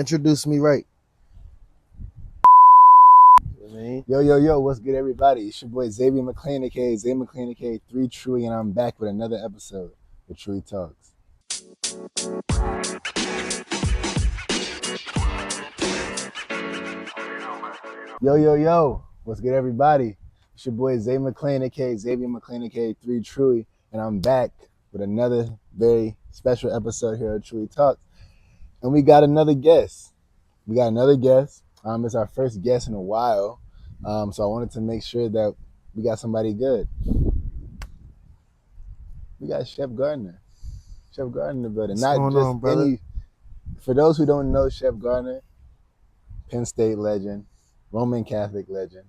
Introduce me right. You know what I mean? Yo, what's good, everybody? It's your boy Xavier McLean, aka Xavier McLean, aka 3 Truly, and I'm back with another episode of Truly Talks. Yo, what's good, everybody? It's your boy Xavier McLean, aka Xavier McLean, aka 3 Truly, and I'm back with another very special episode here at Truly Talks. And we got another guest. It's our first guest in a while. So I wanted to make sure that we got somebody good. We got Shep Garner. Shep Garner in the building. What's Not going just on, brother? any. For those who don't know Shep Garner, Penn State legend, Roman Catholic legend,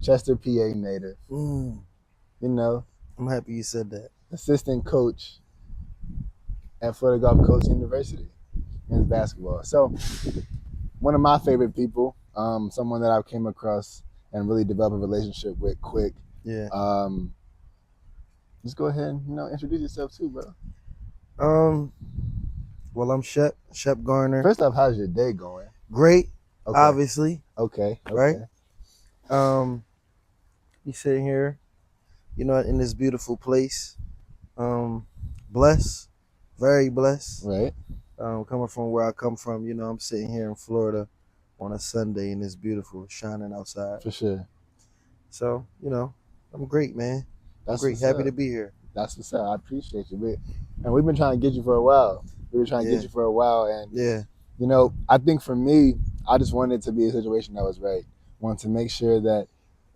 Chester, PA native. Mm, You know, I'm happy you said that. assistant coach at Florida Gulf Coast University in basketball. So one of my favorite people, someone that I came across and really developed a relationship with quick. Yeah. Just go ahead and introduce yourself too, bro. Well, I'm Shep Garner. First off, how's your day going? Great, Okay. obviously. Okay. Right? You sitting here, in this beautiful place. Blessed, very blessed. Right. Coming from where I come from, I'm sitting here in Florida on a Sunday and it's beautiful, shining outside. For sure. So, I'm great, man. That's Great, what's happy up. to be here. That's what's up. I appreciate you. And we've been trying to get you for a while. And Yeah. I think for me, I just wanted it to be a situation that was right. Wanted to make sure that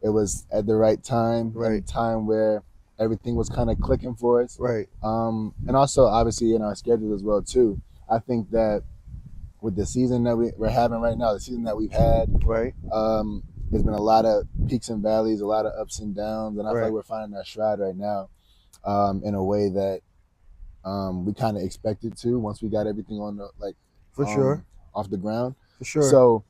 it was at the right time, Right. and time where everything was kind of clicking for us. Right. And also obviously in our schedule as well too. I think that with the season that we're having right now, the season that we've had, Right. there's been a lot of peaks and valleys, a lot of ups and downs, and I feel Right. like we're finding our stride right now, in a way that we kind of expected to once we got everything on the For sure. off the ground. For sure. So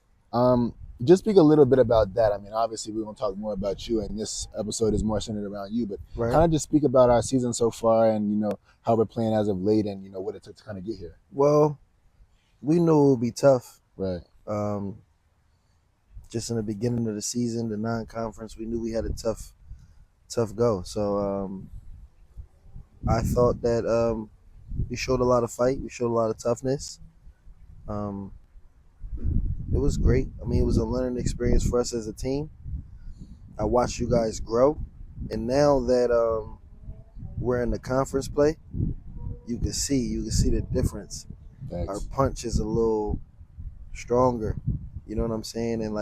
just speak a little bit about that. I mean, obviously we're gonna talk more about you, and this episode is more centered around you, but Right. kind of just speak about our season so far, and how we're playing as of late, and what it took to kind of get here. Well, we knew it would be tough. Right. Just in the beginning of the season, the non-conference, we knew we had a tough go. So I thought that we showed a lot of fight. We showed a lot of toughness. It was great. I mean, it was a learning experience for us as a team. I watched you guys grow, and now that we're in the conference play, you can see the difference. Thanks. Our punch is a little stronger. You know what I'm saying? And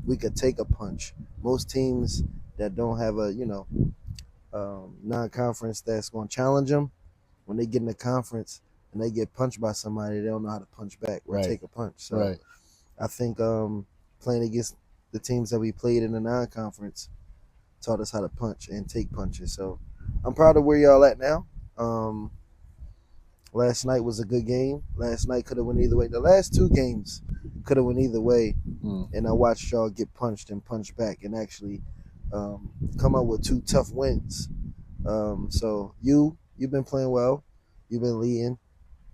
we could take a punch. Most teams that don't have a non-conference that's going to challenge them, when they get in the conference and they get punched by somebody, they don't know how to punch back or take a punch. So Right. I think playing against the teams that we played in the non-conference taught us how to punch and take punches. So I'm proud of where y'all at now. Last night was a good game. Last night could have went either way. The last two games could have went either way. And I watched y'all get punched and punched back and actually come out with two tough wins. So you've been playing well. You've been leading.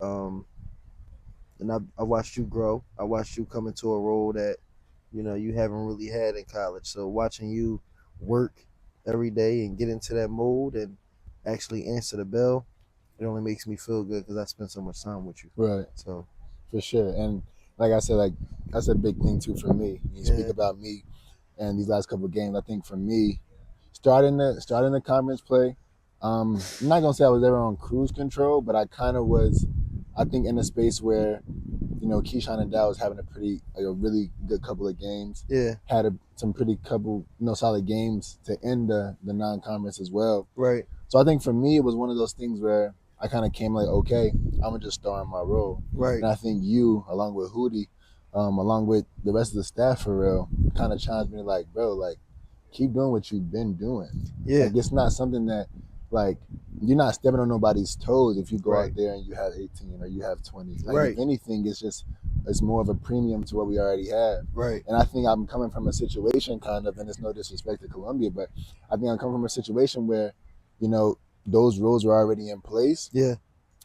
And I watched you grow. I watched you come into a role that, you haven't really had in college. So watching you work every day and get into that mold and actually answer the bell, it only makes me feel good because I spent so much time with you. Right. So for sure. And like I said, that's a big thing too for me. You speak about me and these last couple of games. I think for me, starting the conference play, I'm not gonna say I was ever on cruise control, but I kind of was. I think in a space where, Keyshawn and Dow was having a really good couple of games. Yeah. Had some pretty couple, solid games to end the non-conference as well. Right. So I think for me, it was one of those things where I kind of came okay, I'm gonna just star in my role. Right. And I think you, along with Hootie, along with the rest of the staff for real, kind of challenged me bro, keep doing what you've been doing. Yeah. It's not something that you're not stepping on nobody's toes if you go Right. out there and you have 18 or you have 20. Right. If anything, it's more of a premium to what we already have. Right. And I think I'm coming from a situation and it's no disrespect to Columbia, but I think I'm coming from a situation where, those rules were already in place. Yeah.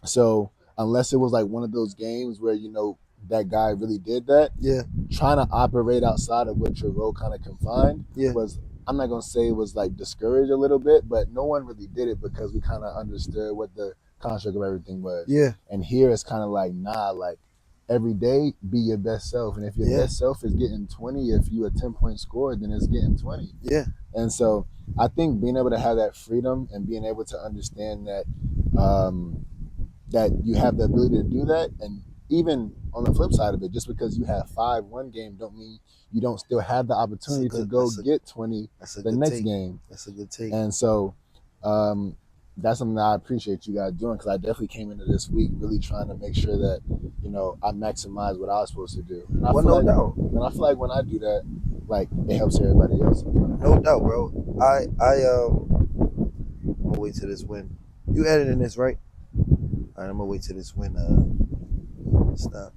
So unless it was one of those games where, that guy really did that. Yeah. Trying to operate outside of what your role kind of confined was, I'm not gonna say it was like discouraged a little bit, but no one really did it because we kind of understood what the construct of everything was. Yeah. And here it's kind of like, nah, like every day be your best self, and if your best self is getting 20, if you a 10-point scorer, then it's getting 20. Yeah. And so I think being able to have that freedom and being able to understand that that you have the ability to do that, and even on the flip side of it, just because you have 5 one game don't mean you don't still have the opportunity to go get 20 the next game. That's a good take. And so that's something that I appreciate you guys doing, because I definitely came into this week really trying to make sure that, you know, I maximize what I was supposed to do. And I feel like when I do that, like, it helps everybody else. No doubt, bro. I'm gonna wait till this win. You editing this, right? All right, I'm gonna wait till this win stop.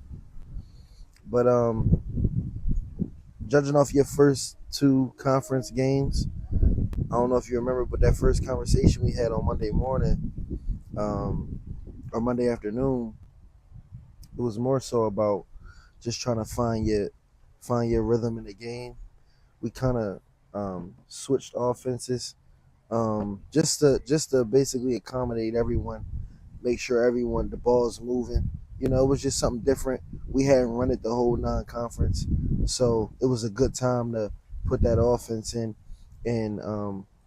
But judging off your first 2 conference games, I don't know if you remember, but that first conversation we had on Monday morning, or Monday afternoon, it was more so about just trying to find your rhythm in the game. We kind of switched offenses, just to basically accommodate everyone, make sure everyone the ball's moving. You know, it was just something different. We hadn't run it the whole non-conference, so it was a good time to put that offense in. And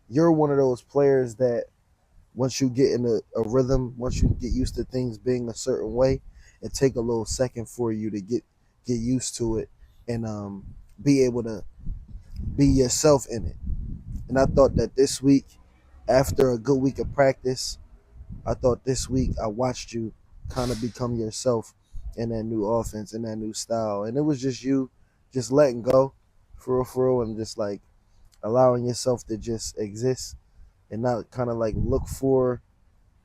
you're one of those players that once you get in a rhythm, once you get used to things being a certain way, it take a little second for you to get used to it and be able to be yourself in it. And I thought that this week, after a good week of practice, I thought this week I watched you kind of become yourself in that new offense, in that new style. And it was just you just letting go for real, and just like allowing yourself to just exist and not kind of like look for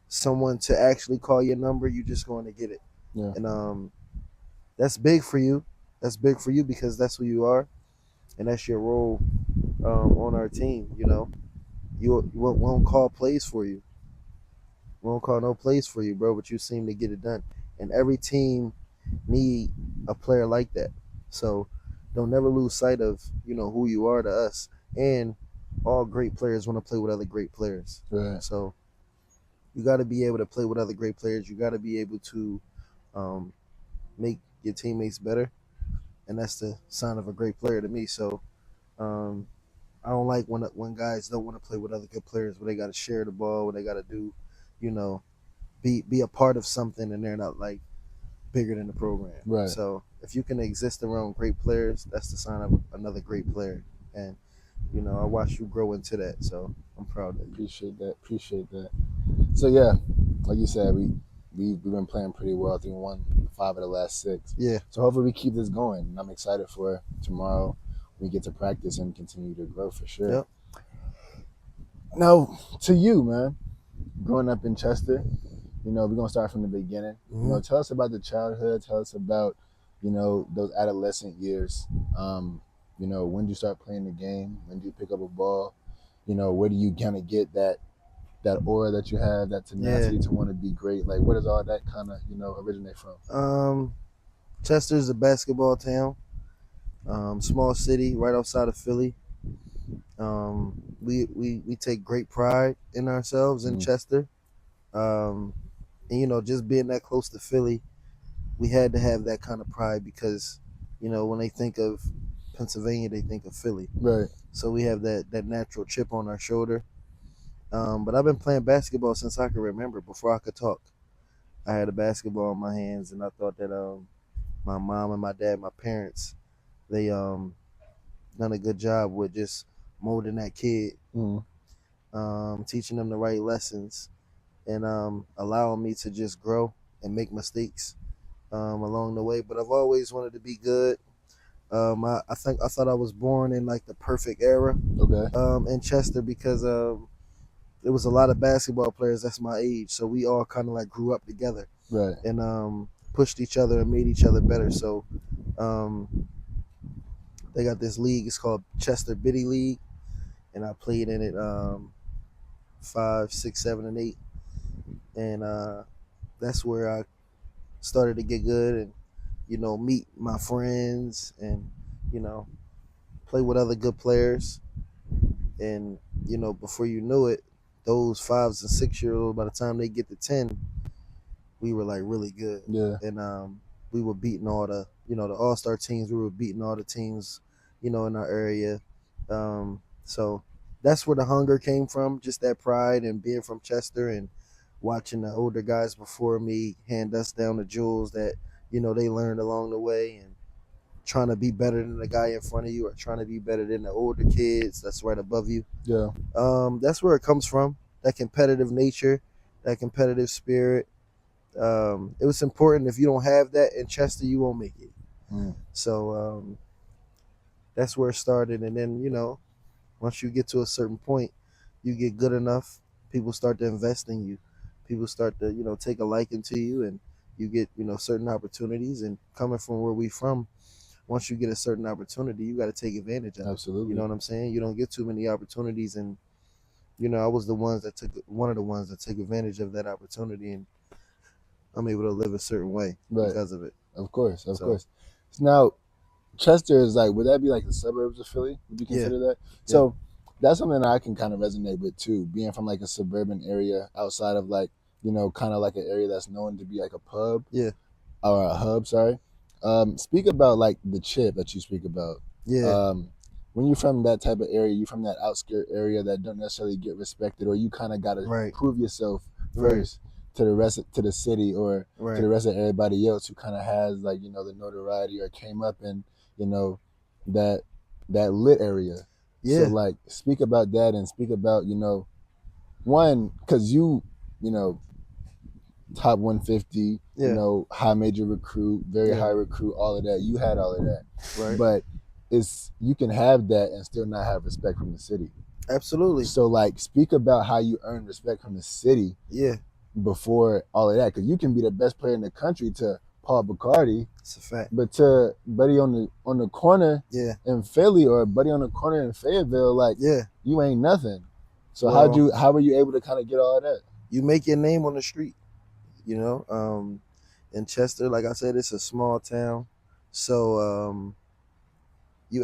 someone to actually call your number. You just going to get it. Yeah. And that's big for you. That's big for you because that's who you are, and that's your role on our team. You know, you won't call plays for you. Won't call no plays for you, bro. But you seem to get it done, and every team need a player like that. So don't never lose sight of who you are to us. And all great players want to play with other great players. Right. So you got to be able to play with other great players. You got to be able to make your teammates better, and that's the sign of a great player to me. So I don't like when guys don't want to play with other good players, where they got to share the ball, where they got to do, be a part of something, and they're not like bigger than the program. Right. So if you can exist around great players, that's the sign of another great player. And I watched you grow into that, so I'm proud of you. Appreciate that. So yeah, like you said, we've been playing pretty well. I think we won 5 of the last 6. Yeah. So hopefully we keep this going. And I'm excited for tomorrow. We get to practice and continue to grow for sure. Yep. Now, to you, man, growing up in Chester, we're gonna start from the beginning. Mm-hmm. Tell us about the childhood. Tell us about, those adolescent years. When do you start playing the game? When do you pick up a ball? Where do you kind of get that aura that you have, that tenacity to want to be great? Like, where does all that kind of, originate from? Chester's a basketball town. Small city right outside of Philly. We take great pride in ourselves in Chester. And just being that close to Philly, we had to have that kind of pride because, when they think of Pennsylvania, they think of Philly. Right. So we have that natural chip on our shoulder. But I've been playing basketball since I could remember, before I could talk. I had a basketball in my hands, and I thought that my mom and my dad, my parents, they done a good job with just molding that kid, teaching them the right lessons, and allowing me to just grow and make mistakes along the way. But I've always wanted to be good. I thought I was born in like the perfect era. Okay. In Chester, because there was a lot of basketball players that's my age, so we all kind of like grew up together, right, and pushed each other and made each other better. So they got this league, it's called Chester Biddy League, and I played in it 5, 6, 7, and 8, and that's where I started to get good, and meet my friends and play with other good players. And before you knew it, those 5 and 6 year olds, by the time they get to 10, we were like really good. Yeah. And we were beating all the all-star teams. We were beating all the teams in our area. So that's where the hunger came from, just that pride and being from Chester and watching the older guys before me hand us down the jewels that they learned along the way, and trying to be better than the guy in front of you or trying to be better than the older kids that's right above you. Yeah. That's where it comes from, that competitive nature, that competitive spirit. It was important. If you don't have that in Chester, you won't make it. So that's where it started. And then once you get to a certain point, you get good enough, people start to invest in you, people start to take a liking to you, and you get certain opportunities. And coming from where we from, once you get a certain opportunity, you got to take advantage of it. Absolutely. You know what I'm saying? You don't get too many opportunities, and I was one of the ones that took advantage of that opportunity, and I'm able to live a certain way because of it. Of course. So now, Chester is like, would that be like the suburbs of Philly? Would you consider that? So that's something that I can kind of resonate with too, being from like a suburban area outside of like, kind of like an area that's known to be like a pub. Yeah. Or a hub, sorry. Speak about like the chip that you speak about. Yeah. When you're from that type of area, you're from that outskirt area that don't necessarily get respected, or you kind of got to prove yourself first to the city or to the rest of everybody else who kind of has like the notoriety or came up in that lit area. So like speak about that and speak about one, because top 150, high major recruit, very high recruit, all of that. You had all of that. Right. But you can have that and still not have respect from the city. Absolutely. So like speak about how you earn respect from the city before all of that. Because you can be the best player in the country to Paul Bacardi. It's a fact. But to buddy on the corner in Philly or buddy on the corner in Fayetteville, like you ain't nothing. So how were you able to kind of get all of that? You make your name on the street. In Chester, like I said, it's a small town, so you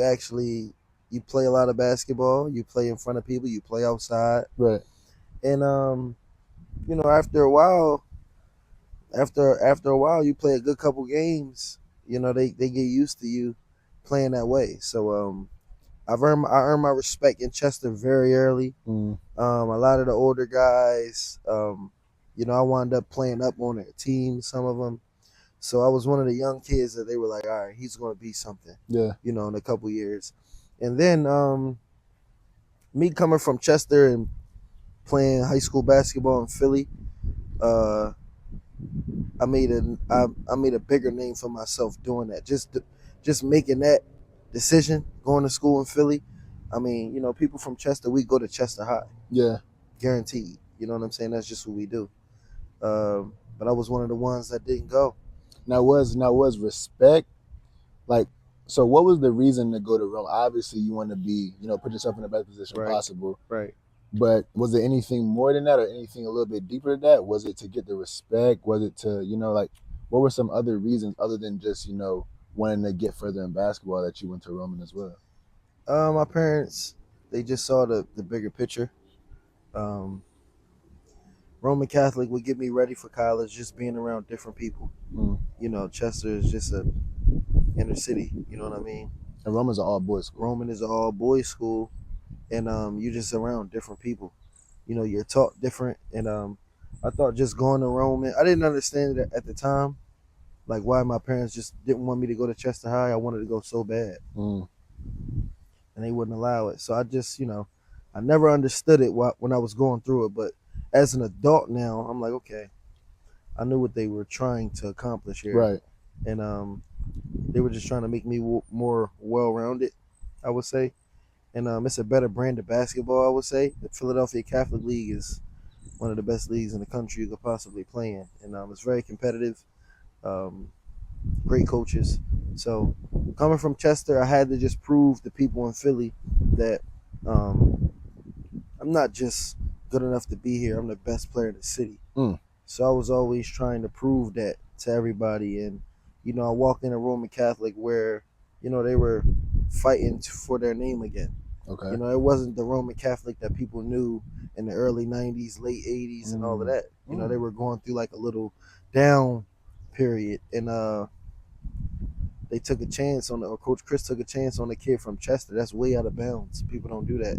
play a lot of basketball, you play in front of people, you play outside, right? And after a while, you play a good couple games, they get used to you playing that way. So I earned my respect in Chester very early. A lot of the older guys, I wound up playing up on their team, some of them. So I was one of the young kids that they were like, all right, he's going to be something, in a couple years. And then me coming from Chester and playing high school basketball in Philly, I made a bigger name for myself doing that. Just making that decision, going to school in Philly. I mean, people from Chester, we go to Chester High. Yeah. Guaranteed. You know what I'm saying? That's just what we do. But I was one of the ones that didn't go. Now was respect, like, so what was the reason to go to Rome? Obviously you want to be, put yourself in the best position possible. Right. But was there anything more than that or anything a little bit deeper than that? Was it to get the respect? Was it to, like, what were some other reasons other than just, wanting to get further in basketball that you went to Roman as well? My parents, they just saw the bigger picture. Roman Catholic would get me ready for college, just being around different people. Chester is just a inner city, you know what I mean? And Roman's an all-boys school. Roman is an all-boys school, and you're just around different people. You're taught different, and I thought just going to Roman, I didn't understand it at the time, like why my parents just didn't want me to go to Chester High. I wanted to go so bad, and they wouldn't allow it. So I just, I never understood it when I was going through it, but as an adult now, I'm like, okay, I knew what they were trying to accomplish here. Right. And they were just trying to make me more well-rounded, I would say. And it's a better brand of basketball, I would say. The Philadelphia Catholic League is one of the best leagues in the country you could possibly play in. And it's very competitive, great coaches. So coming from Chester, I had to just prove to people in Philly that I'm not just good enough to be here. I'm the best player in the city. So I was always trying to prove that to everybody. And I walked in a Roman Catholic where, they were fighting for their name again. Okay. It wasn't the Roman Catholic that people knew in the early 90s, late 80s, and all of that. They were going through like a little down period. And they took a chance or Coach Chris took a chance on a kid from Chester. That's way out of bounds. People don't do that.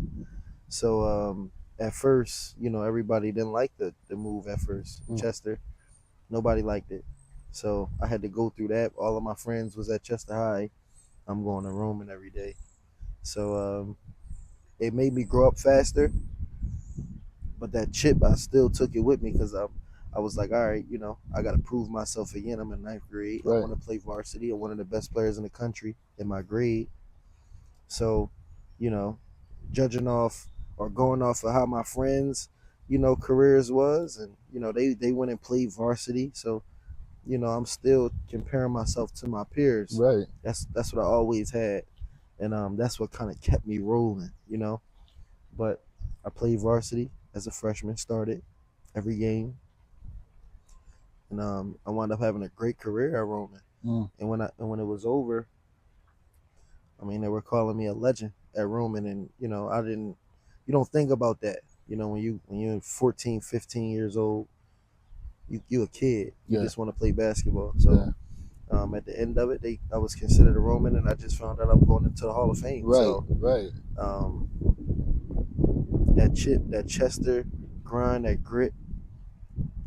So at first, everybody didn't like the move at first. Chester, nobody liked it. So I had to go through that. All of my friends was at Chester High. I'm going to Roman every day. So it made me grow up faster. But that chip, I still took it with me because I was like, all right, I got to prove myself again. I'm in ninth grade. I Right. want to play varsity. I'm one of the best players in the country in my grade. So, you know, judging off or going off of how my friends, careers was, and they went and played varsity. So, I'm still comparing myself to my peers. Right. That's what I always had, and that's what kind of kept me rolling. But I played varsity as a freshman, started every game, and I wound up having a great career at Roman. And when it was over, I mean, they were calling me a legend at Roman, and I didn't. You don't think about that, when you're 14, 15 years old, you a kid. You just want to play basketball. So at the end of it, I was considered a Roman, and I just found out I'm going into the Hall of Fame. Right. So Right. that chip, that Chester grind, that grit,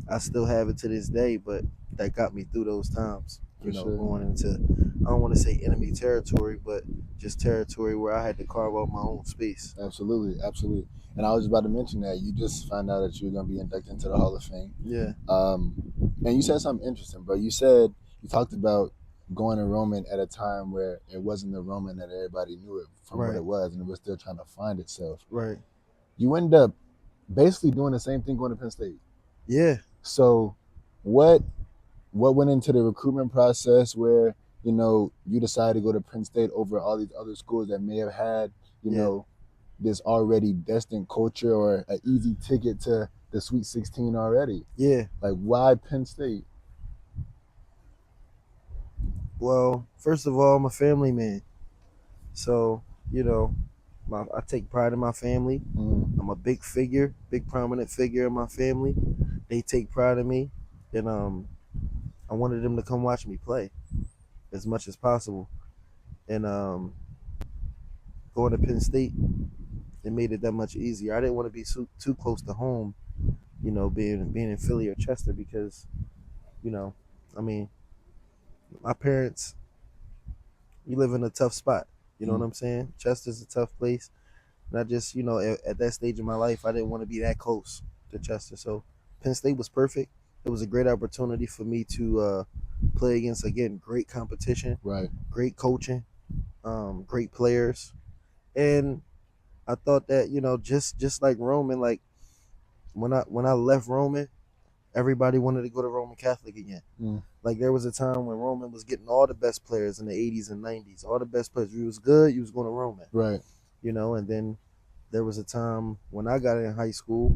I still have it to this day. But that got me through those times. Going into, I don't want to say enemy territory, but just territory where I had to carve out my own space. Absolutely, absolutely. And I was about to mention that you just found out that you were going to be inducted into the Hall of Fame. Yeah. And you said something interesting, bro. You talked about going to Roman at a time where it wasn't the Roman that everybody knew it from what it was, and it was still trying to find itself. Right. You ended up basically doing the same thing going to Penn State. Yeah. So what went into the recruitment process where you decided to go to Penn State over all these other schools that may have had this already destined culture or an easy ticket to the Sweet 16 already? Yeah. Like, why Penn State? Well, first of all, I'm a family man, so I take pride in my family. I'm a big prominent figure in my family. They take pride in me, and I wanted them to come watch me play as much as possible. And going to Penn State, it made it that much easier. I didn't want to be too close to home, being in Philly or Chester because, I mean, my parents, we live in a tough spot. You know what I'm saying? Chester's a tough place. And I just, at that stage of my life, I didn't want to be that close to Chester. So Penn State was perfect. It was a great opportunity for me to play against, again, great competition, Right. great coaching, great players. And I thought that, just like Roman, like when I left Roman, everybody wanted to go to Roman Catholic again. Like there was a time when Roman was getting all the best players in the 80s and 90s. All the best players. If you was good, you was going to Roman. Right. And then there was a time when I got in high school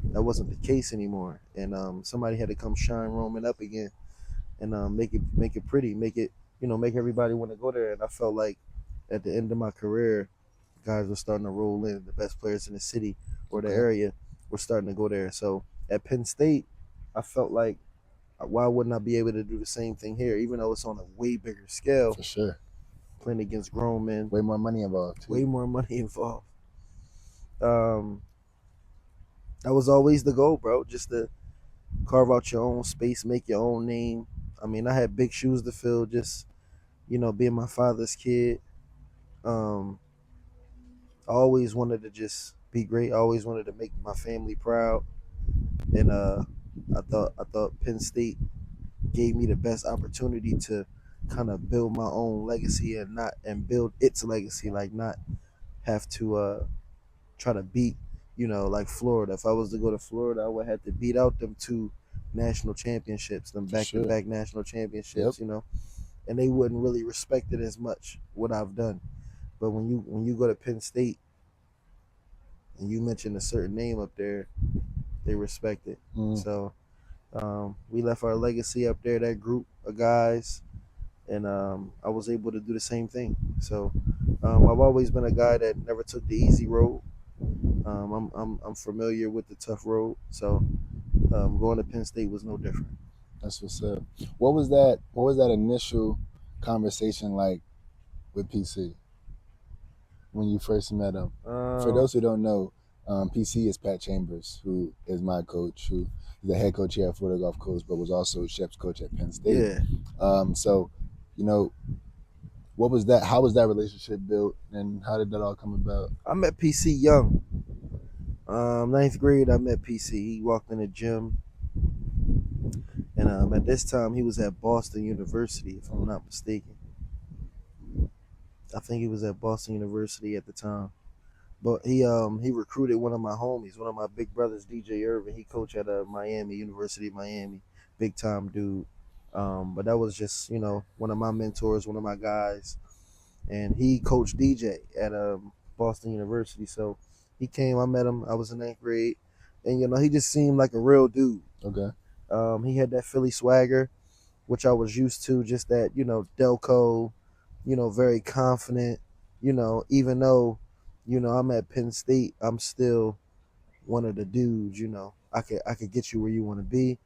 that wasn't the case anymore, and somebody had to come shine Roman up again and make it pretty, make it make everybody want to go there. And I felt like at the end of my career, guys were starting to roll in. The best players in the city or the area were starting to go there. So at Penn State, I felt like why wouldn't I be able to do the same thing here, even though it's on a way bigger scale? For sure. Playing against grown men, way more money involved. Way more money involved. That was always the goal, bro. Just to carve out your own space, make your own name. I mean, I had big shoes to fill. Just being my father's kid. I always wanted to just be great. I always wanted to make my family proud, and I thought Penn State gave me the best opportunity to kind of build my own legacy and build its legacy, like not have to try to beat, like Florida. If I was to go to Florida, I would have to beat out them two national championships, them back-to-back national championships, and they wouldn't really respect it as much what I've done. But when you go to Penn State and you mention a certain name up there, they respect it. So we left our legacy up there. That group of guys, and I was able to do the same thing. So I've always been a guy that never took the easy road. I'm familiar with the tough road, so going to Penn State was no different. That's what's up. What was that initial conversation like with PC when you first met him? For Um, those who don't know, PC is Pat Chambers, who is my coach, who is the head coach here at Florida Gulf Coast, but was also Shep's coach at Penn State. yeah, So, you know, what was that? How was that relationship built, and how did that all come about? I met PC young. Ninth grade, I met PC. He walked in the gym, and at this time, he was at Boston University, if I'm not mistaken. I think he was at Boston University at the time. But he recruited one of my homies, one of my big brothers, DJ Irvin. He coached at Miami University of Miami, big time dude. But that was just one of my mentors, one of my guys, and he coached DJ at Boston University. So he came, I met him. I was in ninth grade, and he just seemed like a real dude. Okay. He had that Philly swagger, which I was used to. Just that Delco, very confident. Even though I'm at Penn State, I'm still one of the dudes. I could get you where you want to be.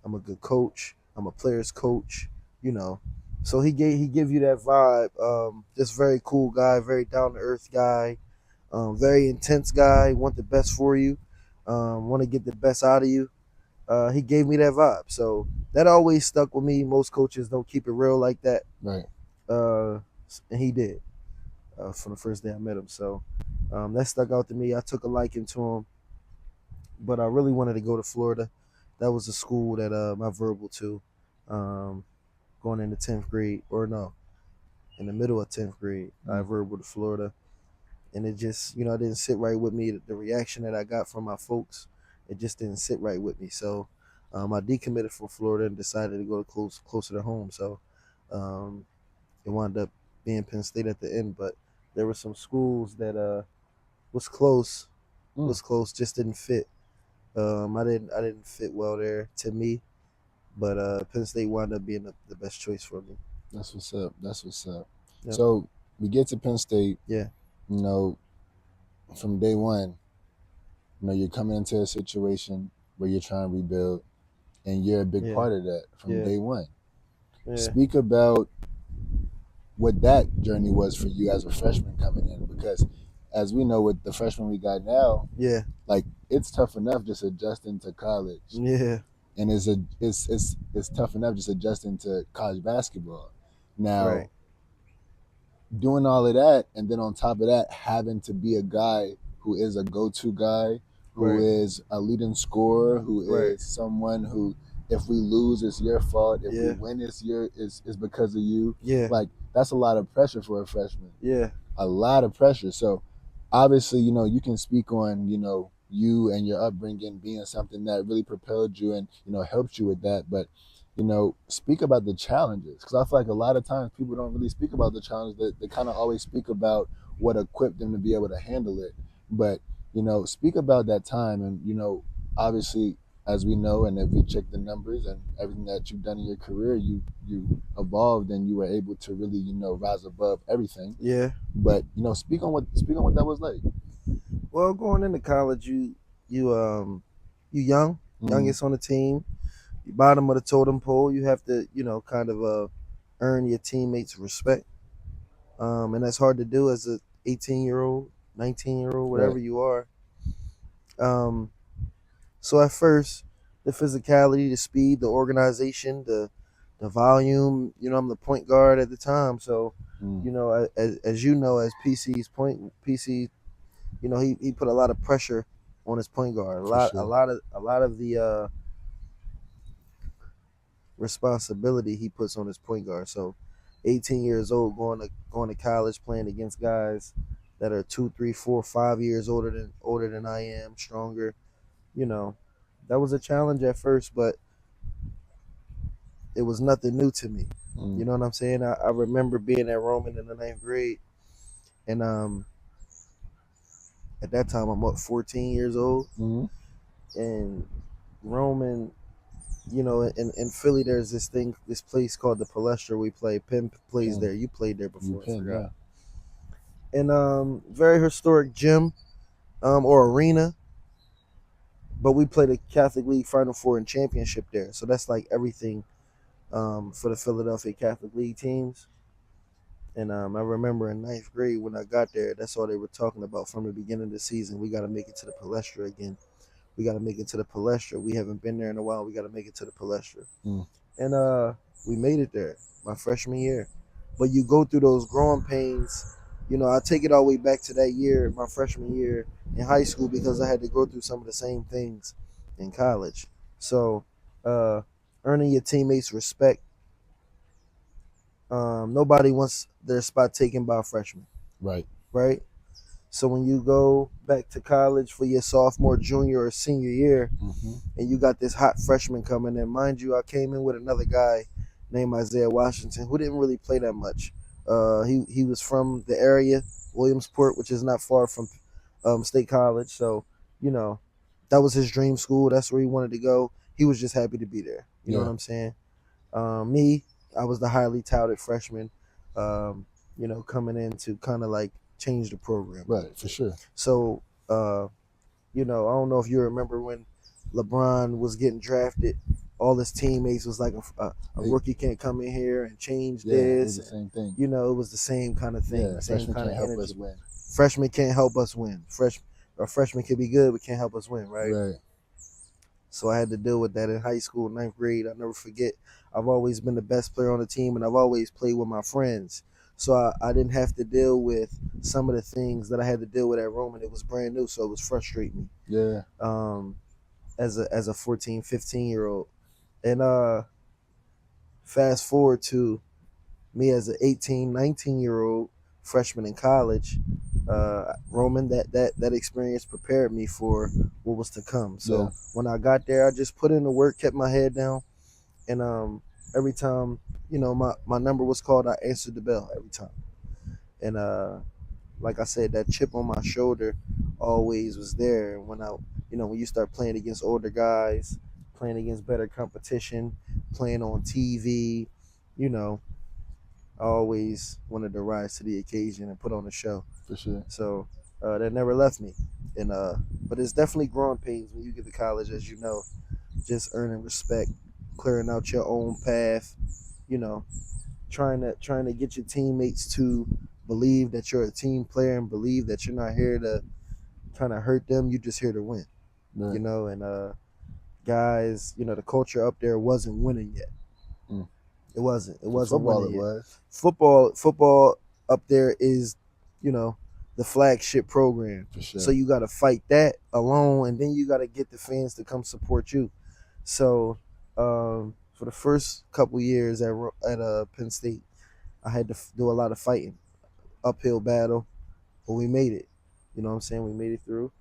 I'm a good coach. I'm a player's coach. You know, so he give you that vibe. Just very cool guy, very down to earth guy, very intense guy. Want the best for you. Want to get the best out of you. He gave me that vibe, so that always stuck with me. Most coaches don't keep it real like that, Right. uh, and he did from the first day I met him. So that stuck out to me. I took a liking to him, but I really wanted to go to Florida. That was the school that I verbal to, um, going into 10th grade, or no, in the middle of 10th grade. I verbal to Florida, and it just it didn't sit right with me. The reaction that I got from my folks, it just didn't sit right with me. So I decommitted from Florida and decided to go closer to home. So it wound up being Penn State at the end, but there were some schools that was close, Mm. just didn't fit. I didn't fit well there to me, but Penn State wound up being the best choice for me. That's what's up. That's what's up. Yep. So we get to Penn State. Yeah. You know, from day one, you're coming into a situation where you're trying to rebuild, and you're a big Yeah. part of that from Yeah. day one. Yeah. Speak about what that journey was for you as a freshman coming in, because as we know with the freshmen we got now, Yeah. like it's tough enough just adjusting to college, Yeah. and it's tough enough just adjusting to college basketball. Right. Now, doing all of that, and then on top of that, having to be a guy who is a go-to guy, who Right. is a leading scorer, who Right. is someone who, if we lose, it's your fault. If we Yeah. win, it's because of you. Yeah. Like that's a lot of pressure for a freshman. Yeah. A lot of pressure. So obviously, you can speak on, you and your upbringing being something that really propelled you and, helped you with that. But, speak about the challenges. Because I feel like a lot of times people don't really speak about the challenges. They kind of always speak about what equipped them to be able to handle it. But, speak about that time. And, obviously, as we know, and if we check the numbers and everything that you've done in your career, you evolved and you were able to really, rise above everything. Yeah. But speak on what that was like. Well, going into college, you young, youngest on the team, you bottom of the totem pole. You have to kind of earn your teammates' respect, and that's hard to do as a 18-year-old, 19-year-old, whatever Right. you are. Um, so at first, the physicality, the speed, the organization, the volume. I'm the point guard at the time, so Mm. as you know, as PC, he put a lot of pressure on his point guard. A For lot, a sure. lot of, a lot of the responsibility he puts on his point guard. So, 18 years old, going to college, playing against guys that are 2, 3, 4, 5 years older than I am, stronger. You know, that was a challenge at first, but it was nothing new to me. Mm. You know what I'm saying? I remember being at Roman in the ninth grade, and at that time I'm 14 years old, Mm-hmm. and Roman in Philly, there's this place called the Palestra. We play. Penn plays Penn, there. You played there you before. I Penn, forgot. yeah. And very historic gym, or arena. But we played a Catholic League Final Four and championship there. So that's like everything for the Philadelphia Catholic League teams. And I remember in ninth grade when I got there, that's all they were talking about from the beginning of the season. We got to make it to the Palestra again. We got to make it to the Palestra. We haven't been there in a while. We got to make it to the Palestra. Mm. And we made it there my freshman year. But you go through those growing pains. I take it all the way back to that year, my freshman year in high school, because I had to go through some of the same things in college. So, earning your teammates' respect. Nobody wants their spot taken by a freshman, Right. right? So when you go back to college for your sophomore, junior, or senior year, Mm-hmm. and you got this hot freshman coming in, mind you, I came in with another guy named Isaiah Washington who didn't really play that much. He was from the area, Williamsport, which is not far from State College. So you know that was his dream school. That's where he wanted to go. He was just happy to be there. You know Yeah. what I'm saying? Me, I was the highly touted freshman. Coming in to kind of like change the program. Right, for sure. So, I don't know if you remember when LeBron was getting drafted. All his teammates was like a rookie can't come in here and change Yeah, it this. was the same thing. It was the same kind of thing, Yeah, same freshmen kind can't of help energy. us win. Freshmen can't help us win. Freshmen can be good, but can't help us win, right? Right. So I had to deal with that in high school, ninth grade. I'll never forget. I've always been the best player on the team, and I've always played with my friends. So I didn't have to deal with some of the things that I had to deal with at Roman. It was brand new, so it was frustrating me. Yeah. As a 14, 15-year-old. And fast forward to me as an 18, 19-year-old freshman in college. Roman, that experience prepared me for what was to come. So Yeah. when I got there, I just put in the work, kept my head down, and every time my number was called, I answered the bell every time. And like I said, that chip on my shoulder always was there. And when you start playing against older guys, playing against better competition, playing on TV, you know, I always wanted to rise to the occasion and put on a show. For sure. So that never left me. And but it's definitely growing pains when you get to college, as you know, just earning respect, clearing out your own path, you know, trying to get your teammates to believe that you're a team player and believe that you're not here to kind of hurt them. You're just here to win. Right. And guys, the culture up there wasn't winning yet. Mm. It wasn't. It wasn't Football, winning it yet. was. Football up there is, the flagship program. For sure. So you got to fight that alone, and then you got to get the fans to come support you. So for the first couple years at Penn State, I had to do a lot of fighting, uphill battle, but we made it. You know what I'm saying? We made it through.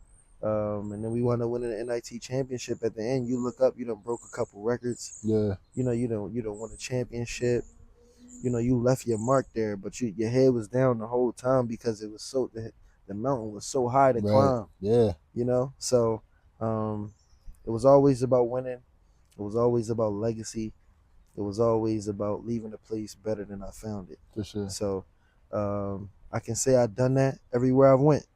And then we wound up winning the NIT championship at the end. You look up, you done broke a couple records. Yeah. You don't won a championship. You left your mark there, but your head was down the whole time because it was the mountain was so high to climb. Yeah. So it was always about winning. It was always about legacy. It was always about leaving the place better than I found it. For sure. So I can say I've done that everywhere I've went,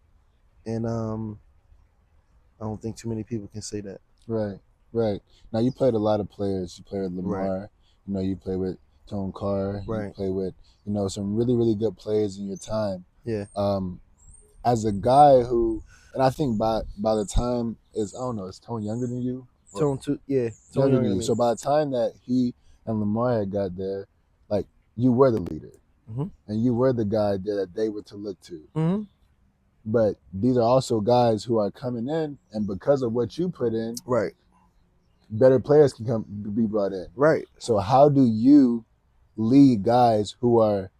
and I don't think too many people can say that. Right. Now you played a lot of players. You played with Lamar. Right. You played with Tone Carr. Right. You played with some really, really good players in your time. Yeah. As a guy who, and I think by the time is Tone younger than you? Tone younger than you. So by the time that he and Lamar had got there, like you were the leader, and you were the guy that they were to look to. Mm-hmm. But these are also guys who are coming in, and because of what you put in, right, better players can be brought in. Right. So how do you lead guys who are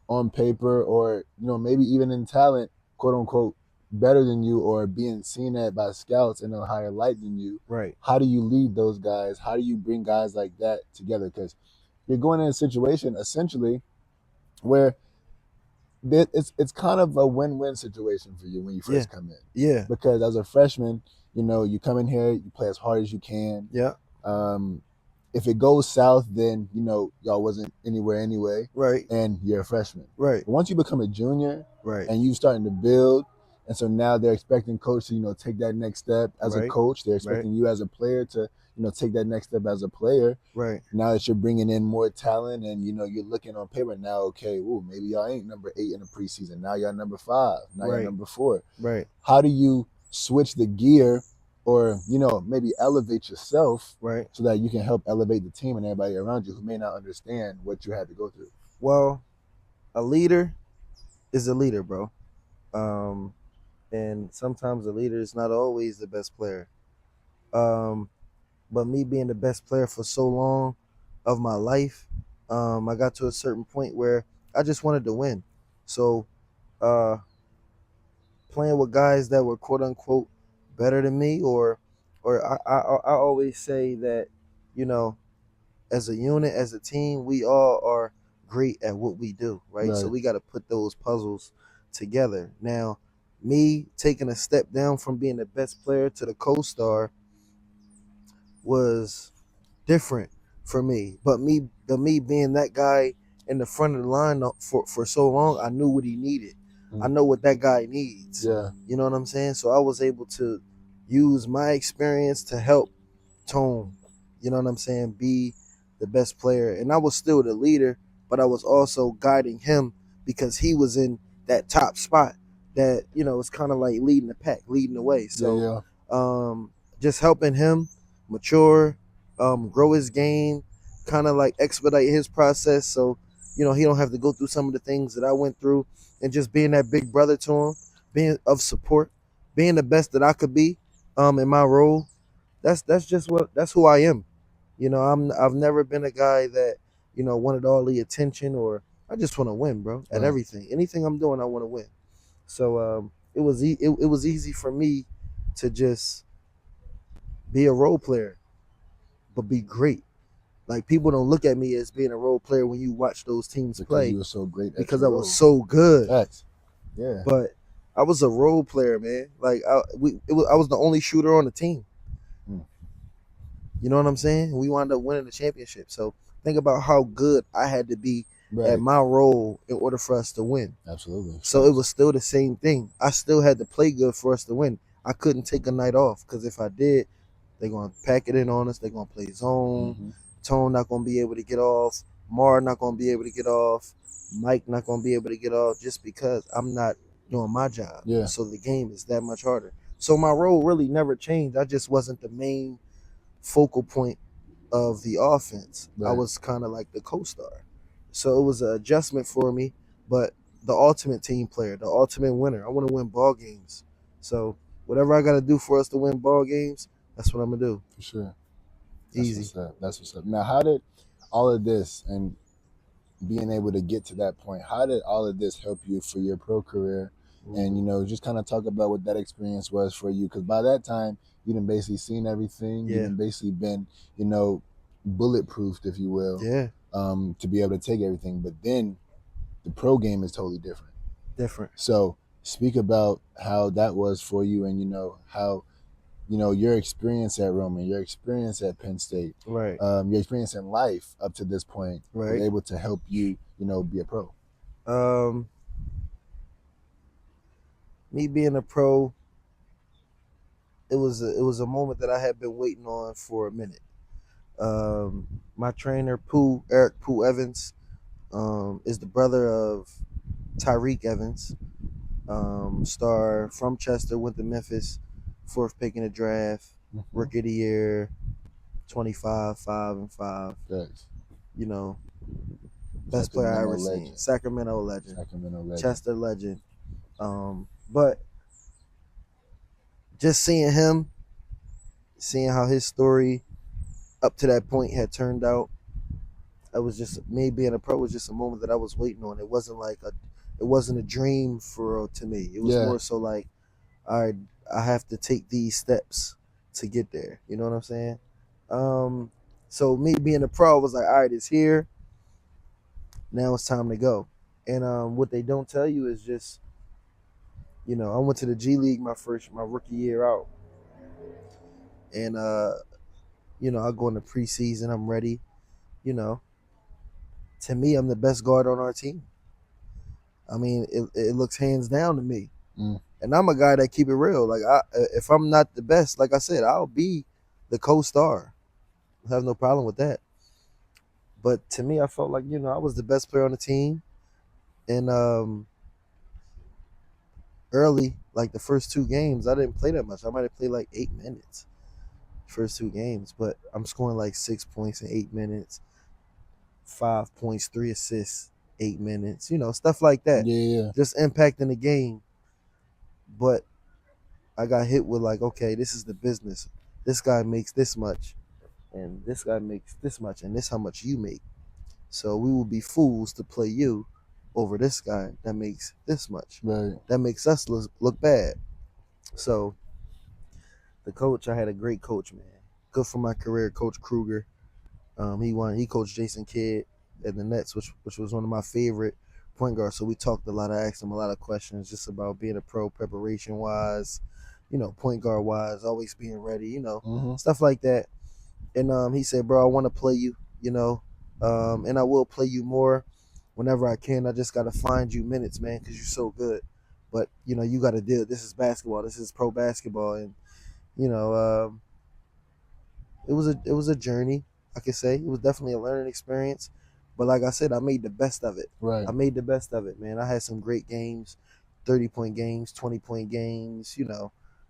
on paper or maybe even in talent, quote unquote, better than you or being seen at by scouts in a higher light than you? Right. How do you lead those guys? How do you bring guys like that together? Because you're going in a situation essentially where it's kind of a win-win situation for you when you first come in. Yeah. Because as a freshman, you come in here, you play as hard as you can. Yeah. if it goes south, then y'all wasn't anywhere anyway, Right. and you're a freshman. Right. But once you become a junior, Right. and you starting to build, and so now they're expecting coach to take that next step as a Right. coach. They're Right. expecting you as a player to take that next step as a player. Right. Now that you're bringing in more talent, and you're looking on paper now, okay, ooh, maybe y'all ain't number 8 in the preseason. Now y'all number 5. Now y'all Right. number 4. Right. How do you switch the gear, or maybe elevate yourself, Right. so that you can help elevate the team and everybody around you who may not understand what you had to go through? Well, a leader is a leader, bro. And sometimes a leader is not always the best player. But me being the best player for so long of my life, I got to a certain point where I just wanted to win. So, uh, playing with guys that were quote unquote better than me, or I always say that, you know, as a unit, as a team, we all are great at what we do, right? So Right. we got to put those puzzles together. Now, me taking a step down from being the best player to the co-star was different for me. But me being that guy in the front of the line for so long, I knew what he needed. I know what that guy needs. Yeah. You know what I'm saying? So I was able to use my experience to help Tone, you know what I'm saying, be the best player. And I was still the leader, but I was also guiding him because he was in that top spot that, it's kind of like leading the pack, leading the way. So just helping him mature, grow his game, kind of like expedite his process. So, he don't have to go through some of the things that I went through, and just being that big brother to him, being of support, being the best that I could be, in my role. That's who I am. I've never been a guy that, wanted all the attention, or I just want to win, bro, at Right. everything. Anything I'm doing, I want to win. So it was easy for me to just be a role player, but be great. Like, people don't look at me as being a role player when you watch those teams Because play, you were so great at because your I was role. so good. Facts. Yeah. But I was a role player, man. Like, I was the only shooter on the team. You know what I'm saying? We wound up winning the championship. So think about how good I had to be Right. at my role in order for us to win. Absolutely. So it was still the same thing. I still had to play good for us to win. I couldn't take a night off, because if I did, they're going to pack it in on us. They're going to play zone. Mhm. Tone not going to be able to get off. Mar not going to be able to get off. Mike not going to be able to get off, just because I'm not doing my job. Yeah. So the game is that much harder. So my role really never changed. I just wasn't the main focal point of the offense. Right. I was kind of like the co-star. So it was an adjustment for me, but the ultimate team player, the ultimate winner. I want to win ball games. So whatever I got to do for us to win ball games, that's what I'm going to do. For sure. Easy. That's what's up. Now, how did all of this and being able to get to that point, how did all of this help you for your pro career? And just kind of talk about what that experience was for you, because by that time you done basically seen everything. Yeah. You done basically been bulletproofed, if you will, Yeah, to be able to take everything. But then the pro game is totally different. So speak about how that was for you, and how your experience at Roman, your experience at Penn State, right. your experience in life up to this point was Right. able to help you, be a pro. Me being a pro, it was a moment that I had been waiting on for a minute. My trainer, Eric Pooh Evans, is the brother of Tyreek Evans, star from Chester, went to Memphis, 4th pick in the draft, rookie of the year, 25, 5 and 5. Thanks. Best player I ever seen. Sacramento legend. Chester legend. But just seeing him, seeing how his story up to that point had turned out, it was just, me being a pro was just a moment that I was waiting on. It wasn't a dream to me. It was more so like, all right, I have to take these steps to get there. You know what I'm saying? So me being a pro was like, all right, it's here. Now it's time to go. And what they don't tell you is just, I went to the G League my rookie year out, and I go into preseason, I'm ready. You know, to me, I'm the best guard on our team. I mean, it looks hands down to me. Mm. And I'm a guy that keep it real. Like, if I'm not the best, like I said, I'll be the co-star. I have no problem with that. But to me, I felt like I was the best player on the team. And early, like the first 2 games, I didn't play that much. I might have played like 8 minutes first 2 games, but I'm scoring like 6 points in 8 minutes, 5 points, 3 assists, 8 minutes, stuff like that. Yeah. Just impacting the game. But I got hit with like, okay, this is the business. This guy makes this much, and this guy makes this much, and this how much you make. So we will be fools to play you over this guy that makes this much. Right. That makes us look bad. So the coach, I had a great coach, man. Good for my career, Coach Kruger. He coached Jason Kidd at the Nets, which was one of my favorite point guards. So we talked a lot. I asked him a lot of questions just about being a pro, preparation wise, point guard wise, always being ready, stuff like that. And he said, "Bro, I want to play you, and I will play you more whenever I can. I just gotta find you minutes, man, because you're so good. But you got to deal. This is basketball. This is pro basketball, and you know, it was a journey. I could say it was definitely a learning experience, but like I said, I made the best of it. Right. I made the best of it, man. I had some great games, 30-point games, 20-point games.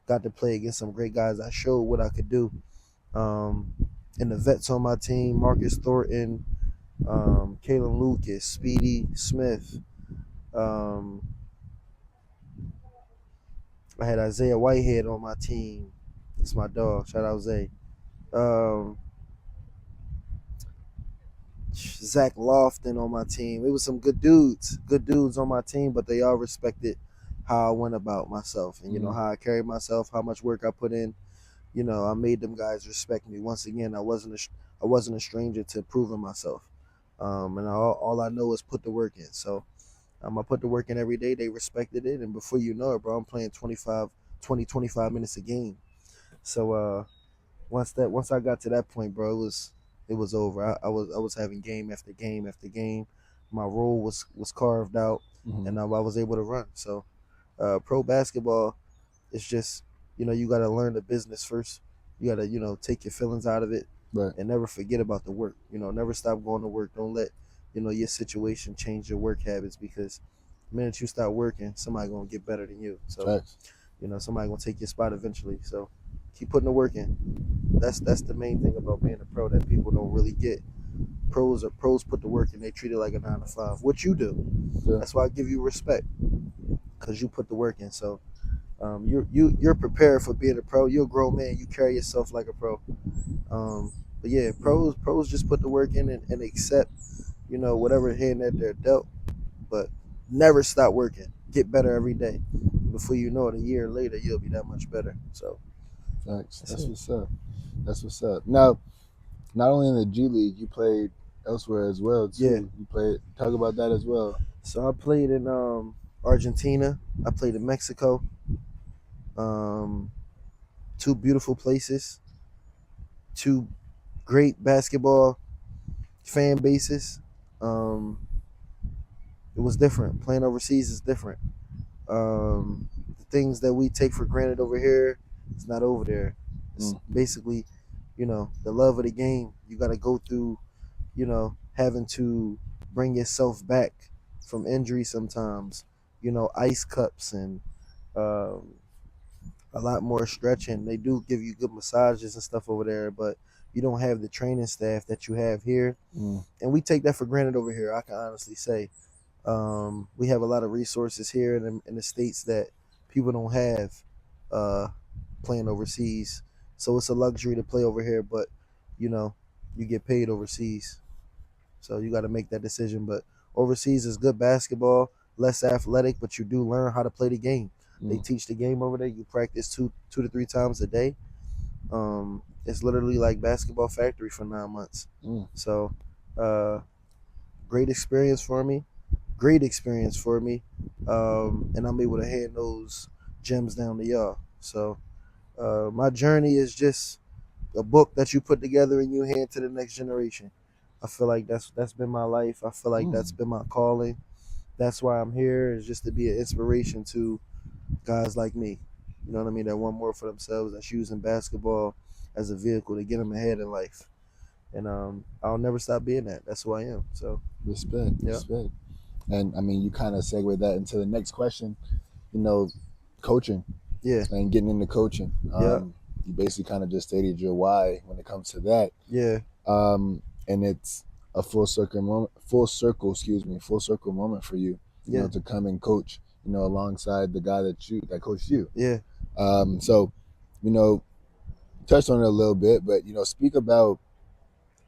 Got to play against some great guys. I showed what I could do. And the vets on my team, Marcus Thornton, Kalen Lucas, Speedy Smith. Um, I had Isaiah Whitehead on my team. It's my dog. Shout out Zay. Zach Lofton on my team. It was some good dudes on my team, but they all respected how I went about myself and how I carried myself, how much work I put in. I made them guys respect me. Once again, I wasn't a stranger to proving myself, and all I know is put the work in. So I put the work in every day. They respected it, and before you know it, bro, I'm playing 25 minutes a game. So once I got to that point, bro, it was over. I was having game after game after game. My role was carved out, and I was able to run. So pro basketball, it's just you got to learn the business first. You got to take your feelings out of it, Right. and never forget about the work. Never stop going to work. Don't let your situation change your work habits, because the minute you start working, somebody gonna get better than you. So Facts. somebody gonna take your spot eventually. So keep putting the work in. That's the main thing about being a pro that people don't really get. Pros put the work in. They treat it like a 9 to 5. What you do, Yeah. that's why I give you respect, because you put the work in. So you're prepared for being a pro. You're a grown man. You carry yourself like a pro. But yeah, pros just put the work in and accept whatever hand that they're dealt, but never stop working. Get better every day. Before you know it, a year later, you'll be that much better. So Facts. That's what's up. That's what's up. Now, not only in the G League, you played elsewhere as well too. Yeah. You played. Talk about that as well. So I played in Argentina. I played in Mexico. Two beautiful places. Two great basketball fan bases. It was different. Playing overseas is different. The things that we take for granted over here, it's not over there. It's basically, the love of the game. You got to go through, having to bring yourself back from injury sometimes. Ice cups and um, a lot more stretching. They do give you good massages and stuff over there, but you don't have the training staff that you have here. And we take that for granted over here, I can honestly say. We have a lot of resources here in the States that people don't have playing overseas. So it's a luxury to play over here, but you get paid overseas. So you got to make that decision. But overseas is good basketball, less athletic, but you do learn how to play the game. They teach the game over there. You practice two to 3 times a day. It's literally like basketball factory for 9 months. So great experience for me. And I'm able to hand those gems down to y'all. So my journey is just a book that you put together and you hand to the next generation. I feel like that's been my life. I feel like that's been my calling. That's why I'm here, is just to be an inspiration to guys like me. You know what I mean? That want more for themselves, that's using basketball as a vehicle to get them ahead in life. And I'll never stop being that. That's who I am. So Respect, yeah, respect. And I mean, you kind of segue that into the next question. You know, coaching yeah, and getting into coaching. yeah, You basically kind of just stated your why when it comes to that. yeah, And it's a full circle moment for you. You yeah, know, to come and coach. You know, alongside the guy that coached you. yeah, So, you know, touched on it a little bit, but you know, speak about,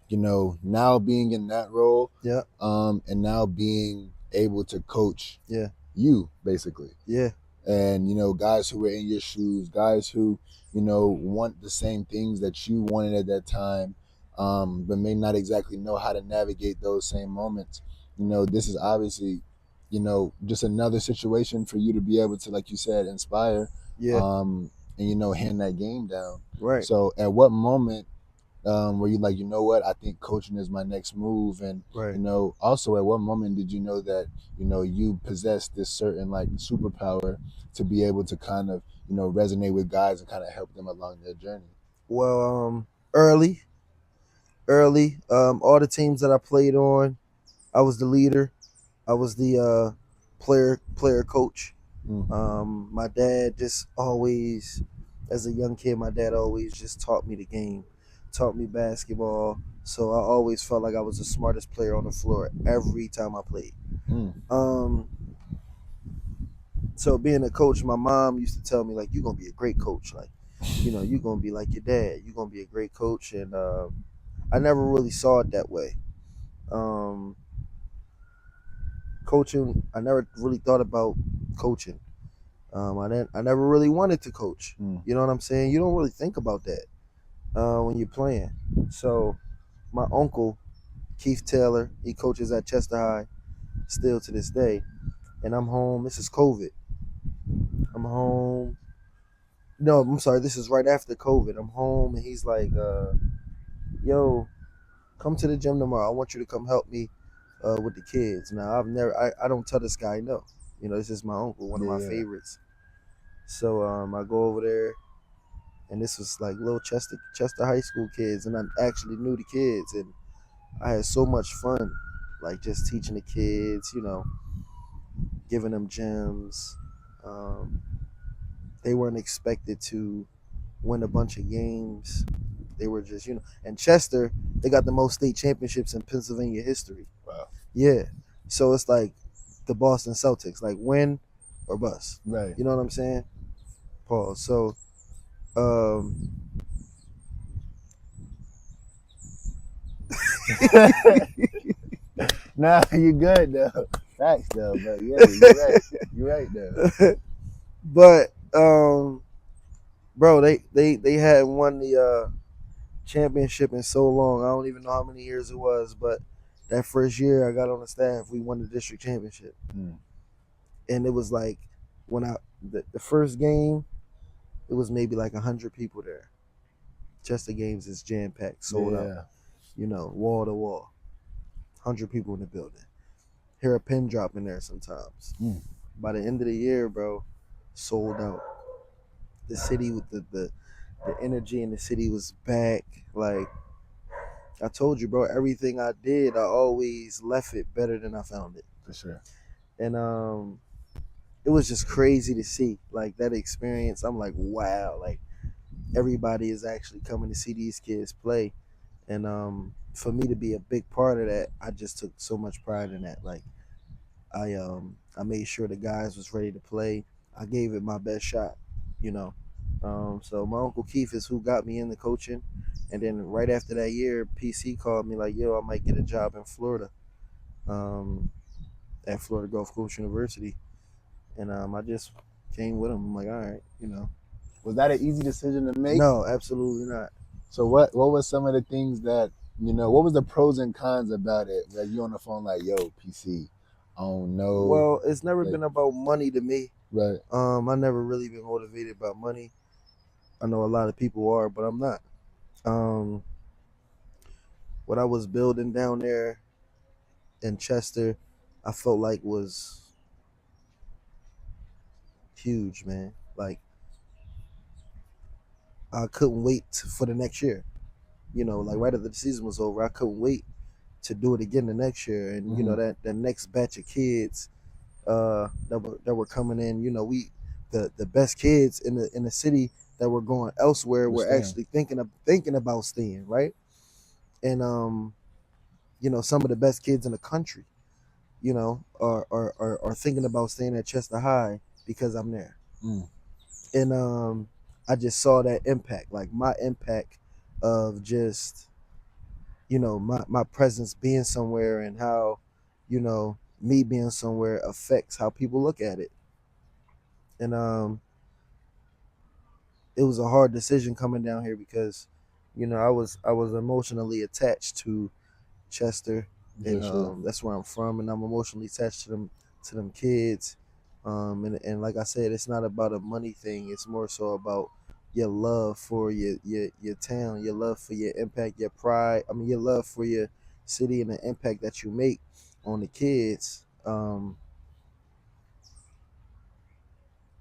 you know, now being in that role, yeah, and now being able to coach yeah, you basically, yeah, and you know, guys who were in your shoes, guys who, you know, want the same things that you wanted at that time, but may not exactly know how to navigate those same moments. You know, this is obviously, you know, just another situation for you to be able to, like you said, inspire, yeah. and you know, hand that game down. Right. So at what moment, were you like, you know what, I think coaching is my next move? And Right. you know, also at what moment did you know that, you know, you possess this certain like superpower to be able to kind of, you know, resonate with guys and kind of help them along their journey? Well, early, early. All the teams that I played on, I was the leader. I was the player coach. Mm. My dad just always, as a young kid, my dad always just taught me the game, taught me basketball. So I always felt like I was the smartest player on the floor every time I played. Mm. Um, so being a coach, my mom used to tell me like, "You're gonna be a great coach. Like, you're gonna be like your dad. You're gonna be a great coach." And I never really saw it that way. Um, Coaching, I never really thought about coaching. I never really wanted to coach. Mm. You know what I'm saying? You don't really think about that when you're playing. So my uncle Keith Taylor, he coaches at Chester High still to this day, and I'm home. This is COVID. I'm home. No, I'm sorry. This is right after COVID. I'm home, and he's like, "Yo, come to the gym tomorrow. I want you to come help me with the kids." Now I don't tell this guy no. This is my uncle, one of my Yeah. favorites. So I go over there, and this was like little Chester High School kids, and I actually knew the kids, and I had so much fun, like just teaching the kids, giving them gems. Um, they weren't expected to win a bunch of games. They were just, and Chester, they got the most state championships in Pennsylvania history. Wow. Yeah. So it's like the Boston Celtics, like win or bust. Right. You know what I'm saying? Pause. So, um, Nah, you good though. Facts though, but yeah, you're right. You're right though. but bro, they hadn't won the championship in so long. I don't even know how many years it was, but that first year I got on the staff, we won the district championship. Mm. And it was like when the first game, it was maybe like 100 people there. Chester games is jam packed, sold out. Yeah. Wall to wall, 100 people in the building. Hear a pin drop in there sometimes. Mm. By the end of the year, bro, sold out. The city with the energy in the city was back. Like I told you, bro, everything I did, I always left it better than I found it. For sure. And it was just crazy to see like that experience. I'm like, wow, like everybody is actually coming to see these kids play. And for me to be a big part of that, I just took so much pride in that. Like I made sure the guys was ready to play. I gave it my best shot, you know. So my uncle Keith is who got me into coaching, and then right after that year, PC called me like, "Yo, I might get a job in Florida, um, at Florida Gulf Coast University," and I just came with him. I'm like, all right. Was that an easy decision to make? No, absolutely not. So what was some of the things that, you know, what was the pros and cons about it? Like you on the phone like, yo, PC, I don't know. Well, it's never Like- been about money to me. Right. I never really been motivated by money. I know a lot of people are, but I'm not. Um, what I was building down there in Chester, I felt like was huge, man. Like I couldn't wait for the next year. Like right after the season was over, I couldn't wait to do it again the next year. And that the next batch of kids that were coming in, the best kids in the city that were going elsewhere were actually thinking about staying, right? And some of the best kids in the country, are thinking about staying at Chester High because I'm there. And I just saw that impact, like my impact of just my presence being somewhere, and how me being somewhere affects how people look at it. And it was a hard decision coming down here because I was emotionally attached to Chester, and that's where I'm from, and I'm emotionally attached to them kids. And like I said, it's not about a money thing. It's more so about your love for your town, your love for your impact, your pride. I mean, your love for your city and the impact that you make on the kids.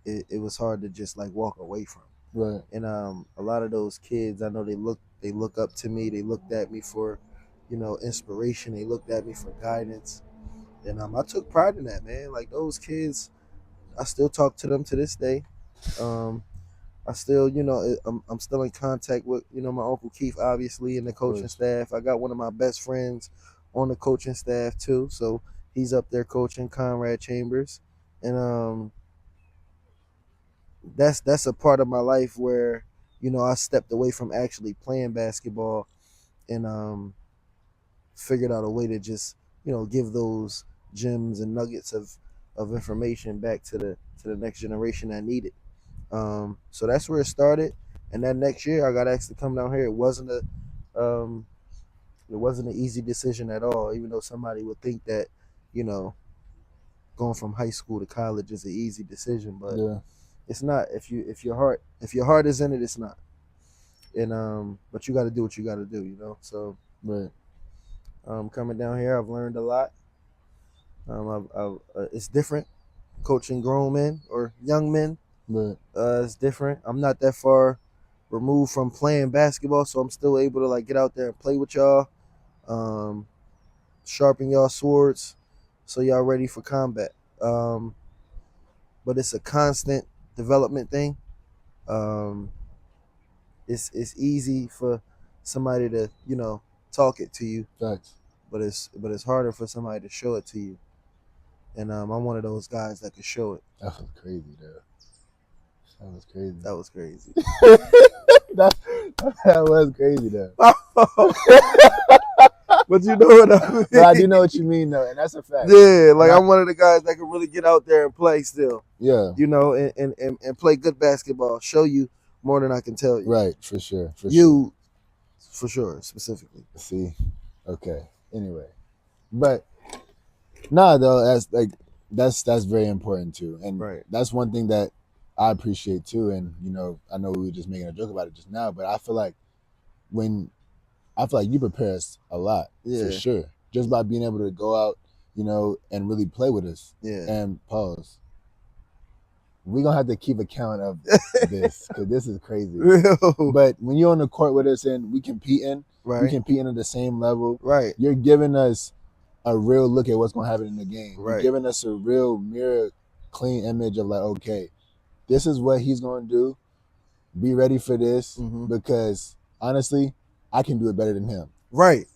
It was hard to just like walk away from. Right. And a lot of those kids, I know they look up to me. They looked at me for, inspiration. They looked at me for guidance, and I took pride in that, man. Like those kids, I still talk to them to this day. Um, I still, I'm still in contact with, my uncle Keith, obviously, and the coaching staff. I got one of my best friends on the coaching staff too, so he's up there coaching, Conrad Chambers, and that's a part of my life where I stepped away from actually playing basketball, and figured out a way to just give those gems and nuggets of information back to the next generation that need it. So that's where it started, and that next year I got asked to come down here. Um, it wasn't an easy decision at all, even though somebody would think that you know going from high school to college is an easy decision, but it's not. If your heart is in it, it's not. And but you got to do what you got to do. So Right. coming down here, I've learned a lot. It's different coaching grown men or young men. Right. It's different. I'm not that far removed from playing basketball, so I'm still able to like get out there and play with y'all, um, sharpen y'all swords, so y'all ready for combat. But it's a constant development thing. Um, it's easy for somebody to talk it to you, Facts. but it's harder for somebody to show it to you. And I'm one of those guys that can show it. That was crazy, though. That was crazy. That was crazy. that was crazy, though. But you know what I mean? But I do know what you mean, though, and that's a fact. Yeah, like I'm one of the guys that can really get out there and play still. Yeah. And play good basketball. Show you more than I can tell you. Right, for sure. For sure, specifically. See, okay. Anyway, but nah, though, that's very important too, and that's one thing that I appreciate too. And I know we were just making a joke about it just now, but I feel like you prepare us a lot for sure, just by being able to go out, and really play with us. Yeah. And pause. We're gonna have to keep account of this because this is crazy. But when you're on the court with us and we competing at the same level. Right. You're giving us a real look at what's gonna happen in the game. Right. You're giving us a real mirror, clean image of like, okay, this is what he's gonna do. Be ready for this because honestly, I can do it better than him. Right.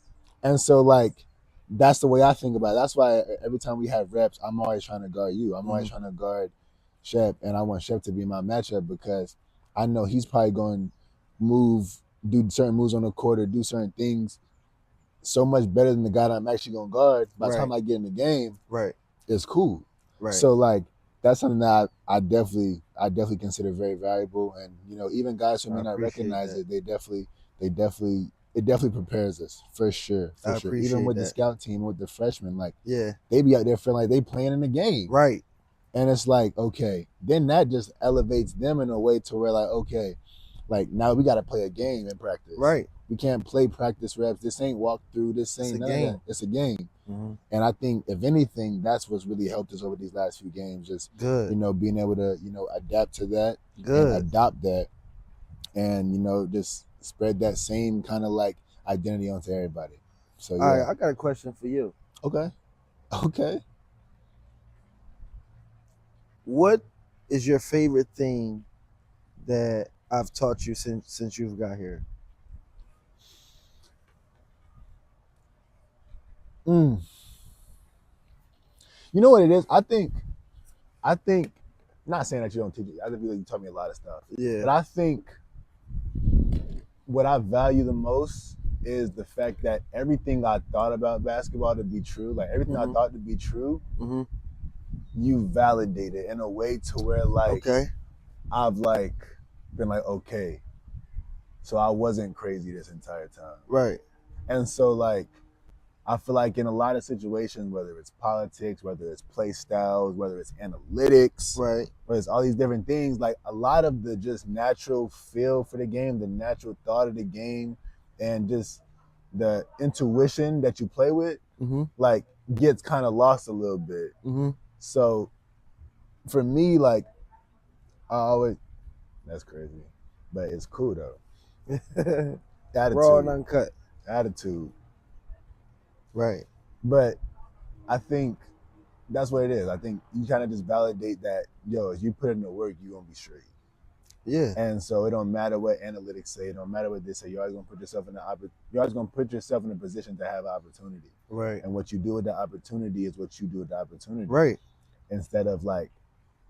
And so like that's the way I think about it. That's why every time we have reps, I'm always trying to guard you. I'm always trying to guard Shep, and I want Shep to be my matchup because I know he's probably going to do certain moves on the court or do certain things so much better than the guy that I'm actually going to guard. By the time I get in the game, it's cool. Right. So like that's something that I definitely consider very valuable, and even guys who may not recognize it, it definitely prepares us for sure. Even with the scout team, with the freshmen, like they be out there feeling like they playing in the game. Right. And it's like, okay, then that just elevates them in a way to where like, okay, like now we got to play a game in practice. Right. We can't play practice reps. This ain't walk through. This It's a ain't none of game. that. It's a game. Mm-hmm. And I think, if anything, that's what's really helped us over these last few games. Just, Good. being able to, adapt to that and Good. adopt that, and, just spread that same kind of like identity onto everybody. So, All right, I got a question for you. Okay. What is your favorite thing that I've taught you since you've got here? You know what it is? I think, not saying that you don't teach it. I think you taught me a lot of stuff. Yeah. But I think what I value the most is the fact that everything I thought about basketball to be true, like everything I thought to be true, you validate it in a way to where like I've like been like, okay, so I wasn't crazy this entire time. Right. And so like I feel like in a lot of situations, whether it's politics, whether it's play styles, whether it's analytics, Right. whether it's all these different things, like a lot of the just natural feel for the game, the natural thought of the game, and just the intuition that you play with, like gets kind of lost a little bit. So for me, like I always, that's crazy, but it's cool though. Attitude. Raw and uncut. Attitude. Right. But I think that's what it is. I think you kind of just validate that, yo, if you put in the work, you're going to be straight. Yeah. And so it don't matter what analytics say, it don't matter what they say, you're always going to put yourself in a position to have opportunity. Right. And what you do with the opportunity is what you do with the opportunity. Right. Instead of like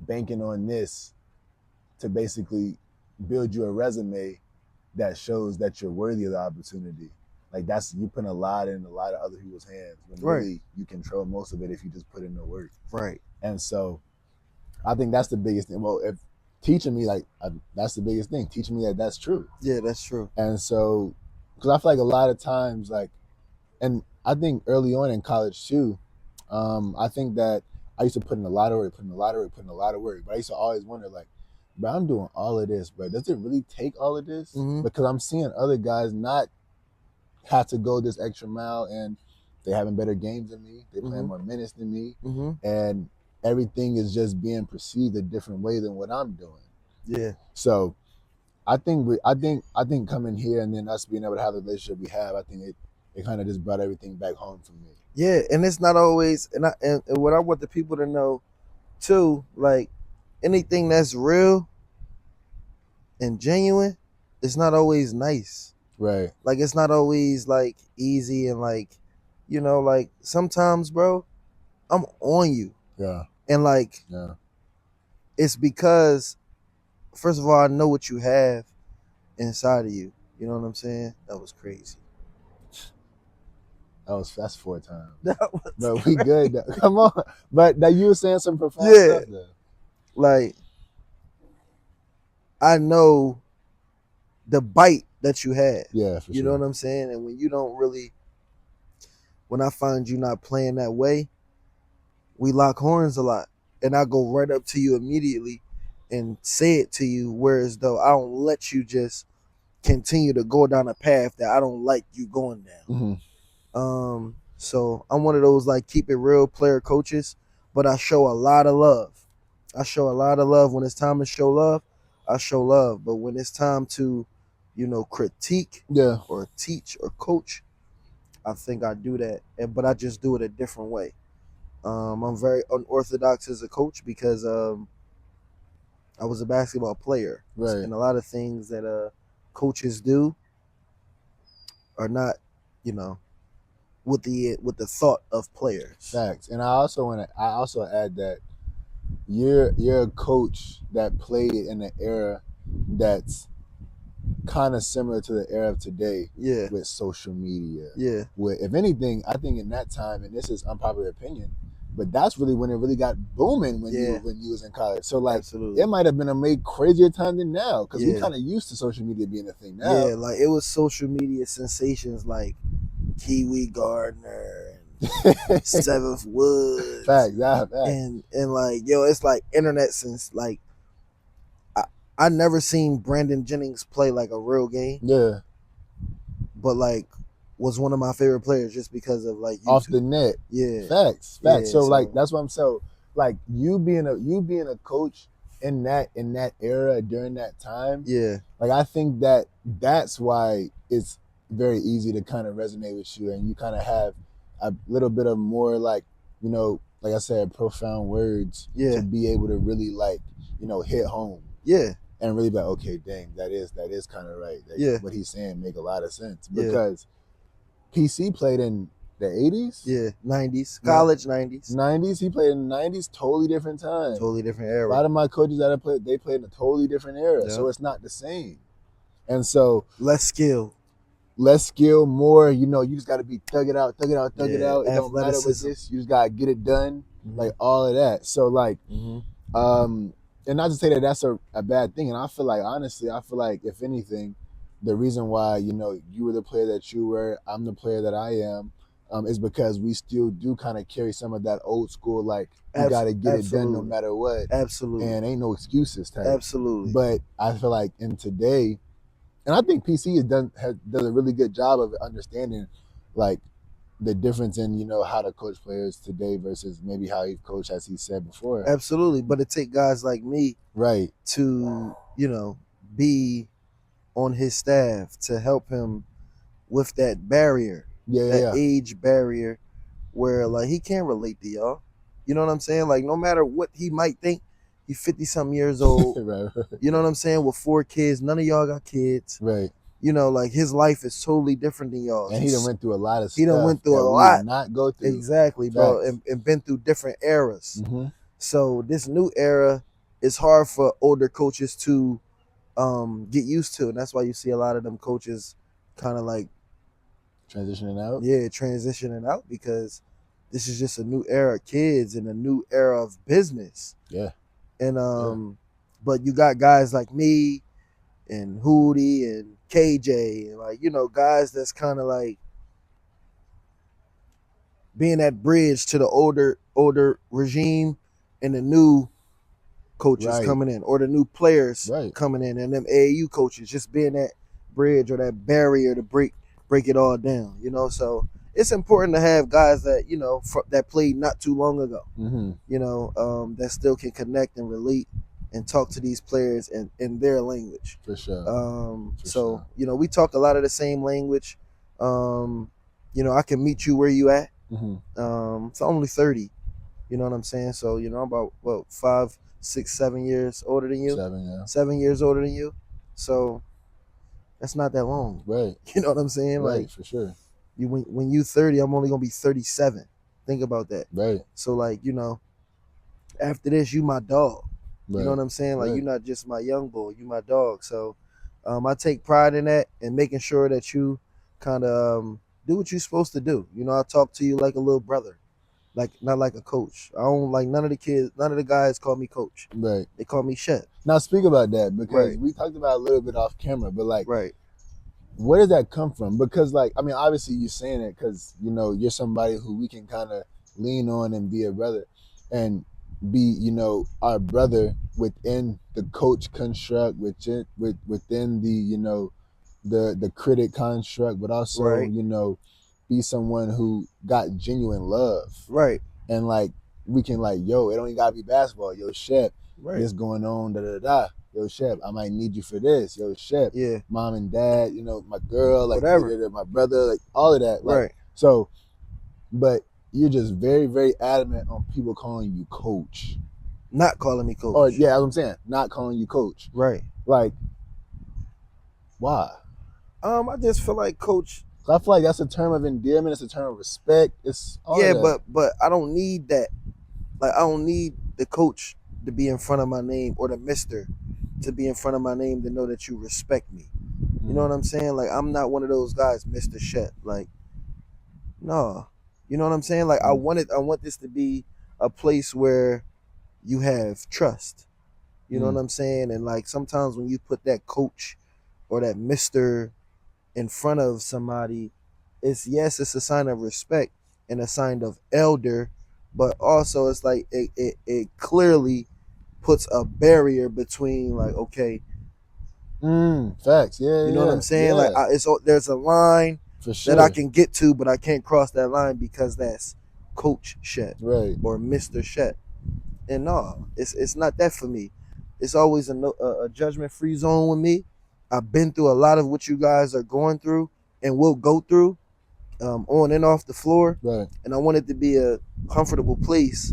banking on this to basically build you a resume that shows that you're worthy of the opportunity. Like that's, you putting a lot in a lot of other people's hands when really you control most of it if you just put in the work. Right. And so I think that's the biggest thing. Well, if teaching me that's the biggest thing, teaching me that that's true. Yeah, that's true. And so, because I feel like a lot of times, like, and I think early on in college too, I think that I used to put in a lot of work, but I used to always wonder like, but I'm doing all of this, but does it really take all of this? Because I'm seeing other guys not have to go this extra mile, and they having better games than me. They playing more minutes than me, and everything is just being perceived a different way than what I'm doing. Yeah. So I think coming here and then us being able to have the relationship we have, I think it kind of just brought everything back home for me. Yeah, and it's not always, and what I want the people to know too, like anything that's real and genuine, it's not always nice. Right. Like it's not always like easy, and like, like sometimes, bro, I'm on you. Yeah. And like, it's because, first of all, I know what you have inside of you. You know what I'm saying? That was crazy. That's 4 times. But we good. Come on. But that you were saying some profound stuff though. Like, I know the bite that you had. Yeah, for sure. You know what I'm saying? And when I find you not playing that way, we lock horns a lot. And I go right up to you immediately and say it to you, whereas though I don't let you just continue to go down a path that I don't like you going down. So I'm one of those like keep it real player coaches, but I show a lot of love. When it's time to show love, I show love. But when it's time to, critique or teach or coach, I think I do that. But I just do it a different way. I'm very unorthodox as a coach because I was a basketball player. Right. And a lot of things that coaches do are not, with the thought of players. Facts. And I also add that you're a coach that played in an era that's kind of similar to the era of today. Yeah. With social media. Yeah. With, if anything, I think in that time, and this is unpopular opinion, but that's really when it really got booming when you was in college. So like, absolutely, it might have been a way crazier time than now because we kind of used to social media being a thing now. Yeah, like it was social media sensations like Kiwi Gardner and Seventh Woods. Facts. And like, it's like internet since like I never seen Brandon Jennings play like a real game. Yeah. but like was one of my favorite players just because of like off YouTube. the net. Yeah. Facts. Yeah, So like so- that's what I'm saying. Like you being a coach in that era during that time. Yeah. Like I think that's why it's very easy to kind of resonate with you, and you kind of have a little bit of more like, you know, like I said, profound words Yeah. to be able to really like, you know, hit home. Yeah. And really be like, okay, dang, that is kind of right. Yeah. What he's saying make a lot of sense Yeah. because PC played in the 80s. Yeah, 90s, college 90s. 90s, he played in the 90s, totally different time. Totally different A era. lot of my coaches that I played, they played in a totally different era. Yeah. So it's not the same. And so less skill, more, you know, you just got to be thug it out. It don't matter what athleticism. this, you just got to get it done, like all of that. So like, and not to say that that's a bad thing. And I feel like, honestly, if anything, the reason why, you know, you were the player that you were, I'm the player that I am, is because we still do kind of carry some of that old school, like, you got to get it done no matter what. Absolutely. And ain't no excuses type. Absolutely. But I feel like in today, and I think PC does a really good job of understanding, like, the difference in, you know, how to coach players today versus maybe how he coached, as he said before. Absolutely. But it take guys like me, right, to, you know, be on his staff to help him with that barrier, age barrier, where like he can't relate to y'all. You know what I'm saying? Like no matter what he might think, he's 50-something years old. right. You know what I'm saying? With 4 kids, none of y'all got kids. Right. You know, like his life is totally different than y'all's. And he done went through a lot of stuff. He done went through that a we lot. Did not go through. Exactly, bro, and been through different eras. So this new era is hard for older coaches to get used to, and that's why you see a lot of them coaches kind of like transitioning out. Yeah, transitioning out because this is just a new era of kids and a new era of business. Yeah. And but you got guys like me and Hootie and KJ and like, you know, guys that's kind of like being that bridge to the older regime and the new coaches coming in, or the new players coming in, and them AAU coaches just being that bridge or that barrier to break it all down, you know. So it's important to have guys that, you know, that played not too long ago, you know, that still can connect and relate and talk to these players in their language. For sure. So, you know, we talk a lot of the same language. You know, I can meet you where you at. It's only 30. You know what I'm saying? So, you know, I'm about 5, 6, 7 years older than you. 7 years older than you. So that's not that long. Right. You know what I'm saying? Right, like, for sure. When you 30, I'm only gonna be 37. Think about that. Right. So like, you know, after this, you my dog. You know what I'm saying? Like, you're not just my young boy, you my dog. So I take pride in that and making sure that you kind of do what you're supposed to do. You know, I talk to you like a little brother, like not like a coach. I don't like none of the guys call me coach. Right. They call me Shep. Now speak about that, because we talked about it a little bit off camera, but like, where does that come from? Because like, I mean, obviously you're saying it because, you know, you're somebody who we can kind of lean on and be a brother and be, you know, our brother within the coach construct, within the, you know, the critic construct, but also, you know, be someone who got genuine love. Right. And like, we can like, yo, it don't even gotta be basketball. Yo, Shep, this going on, da-da-da. Yo, Shep, I might need you for this. Yo, Shep, mom and dad, you know, my girl, like, whatever, my brother, like, all of that. Like, so, but you're just very, very adamant on people calling you coach. Not calling me coach. Or, yeah, that's what I'm saying. Not calling you coach. Right. Like, why? I just feel like coach. I feel like that's a term of endearment. It's a term of respect. It's all of that. but I don't need that. Like, I don't need the coach to be in front of my name or the mister to be in front of my name to know that you respect me. You know what I'm saying? Like, I'm not one of those guys, Mr. Shep. Like, no. You know what I'm saying? Like, I want this to be a place where you have trust. You know what I'm saying? And like, sometimes when you put that coach or that mister in front of somebody, it's a sign of respect and a sign of elder, but also it's like it clearly puts a barrier between, like, okay, Facts. Yeah, You know what yeah, I'm saying? Like yeah. there's a line For that I sure. can get to, but I can't cross that line because that's Coach Shep Right. or Mr. Shep. And no, it's not that for me. It's always a judgment free zone with me. I've been through a lot of what you guys are going through and will go through on and off the floor. Right. And I want it to be a comfortable place.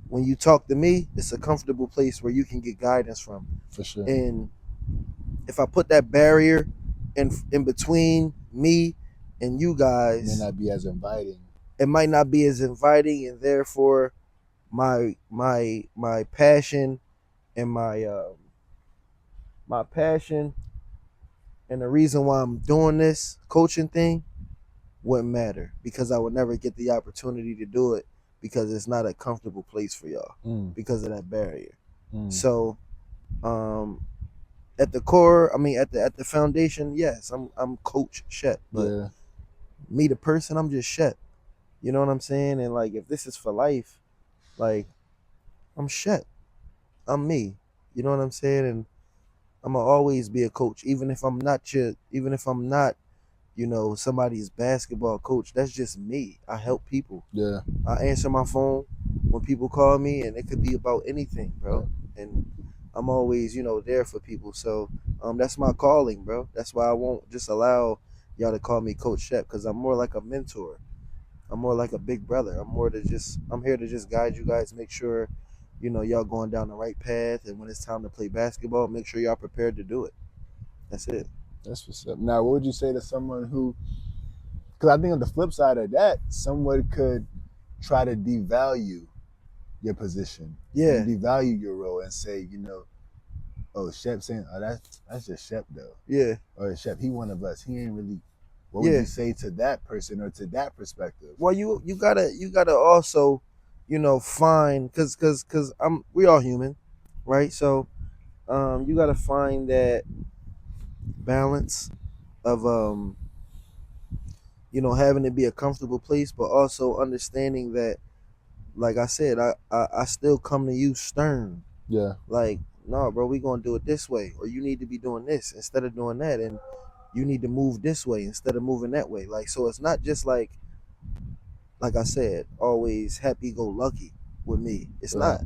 When you talk to me, it's a comfortable place where you can get guidance from. For sure. And if I put that barrier in between me and you It guys, may not be as inviting. it might not be as inviting, and therefore my passion and my passion and the reason why I'm doing this coaching thing wouldn't matter because I would never get the opportunity to do it because it's not a comfortable place for y'all because of that barrier. So um at the core, I mean at the foundation, yes, I'm Coach Shep, but Yeah. me the person, I'm just Shep. You know what I'm saying? And like if this is for life, like I'm Shep. I'm me. You know what I'm saying? And I'm gonna always be a coach, even if I'm not, somebody's basketball coach. That's just me. I help people. Yeah. I answer my phone when people call me, and it could be about anything, bro. Right. And I'm always, there for people. So that's my calling, bro. That's why I won't just allow y'all to call me Coach Shep because I'm more like a mentor. I'm more like a big brother. I'm here to just guide you guys, make sure, y'all going down the right path, and when it's time to play basketball, make sure y'all prepared to do it. That's it. That's what's up. Now, what would you say to someone who? Because I think on the flip side of that, someone could try to devalue your position Yeah. and devalue your role and say, oh, Shep saying, oh, that's just Shep though. Yeah. Or Shep, he one of us. He ain't really. What Yeah. would you say to that person or to that perspective? Well, you gotta also, find because we all human, right? So you gotta find that balance of having it be a comfortable place, but also understanding that, like I said, I still come to you stern. Yeah. Like, no, bro, we gonna do it this way, or you need to be doing this instead of doing that, and you need to move this way instead of moving that way. Like, so it's not just like I said, always happy go lucky with me. It's Right. not.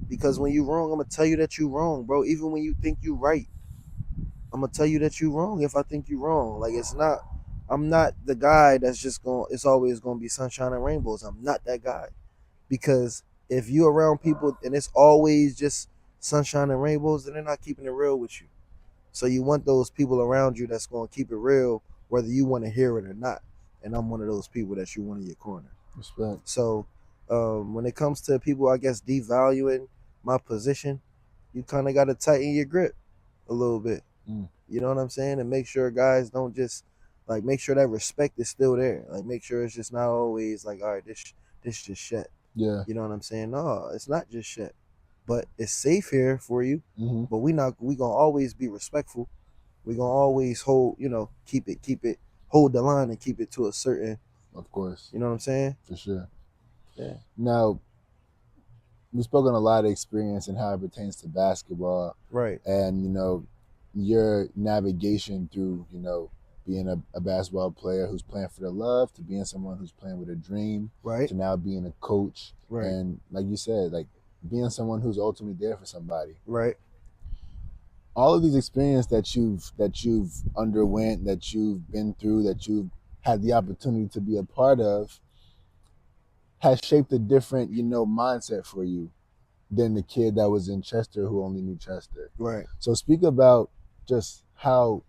Because when you wrong, I'm gonna tell you that you wrong, bro. Even when you think you right, I'm gonna tell you that you wrong if I think you wrong. Like it's not. I'm not the guy that's just going. It's always gonna be sunshine and rainbows. I'm not that guy. Because if you around people and it's always just sunshine and rainbows, then they're not keeping it real with you. So you want those people around you that's gonna keep it real, whether you want to hear it or not. And I'm one of those people that you want in your corner. Respect. So when it comes to people, I guess, devaluing my position, you kind of got to tighten your grip a little bit. You know what I'm saying? And make sure guys don't just make sure that respect is still there. Like make sure it's just not always like, all right, this just shit. Yeah. You know what I'm saying? No, it's not just shit. But it's safe here for you. Mm-hmm. But we gonna always be respectful. We gonna always hold, keep it, hold the line and keep it to a certain. Of course. You know what I'm saying? For sure. Yeah. Now, we've spoken a lot of experience and how it pertains to basketball. Right. And, your navigation through, being a basketball player who's playing for the love to being someone who's playing with a dream. Right. To now being a coach. Right. And like you said, like being someone who's ultimately there for somebody. Right. All of these experiences that you've underwent, that you've been through, that you've had the opportunity to be a part of, has shaped a different, mindset for you than the kid that was in Chester who only knew Chester. Right. So speak about just how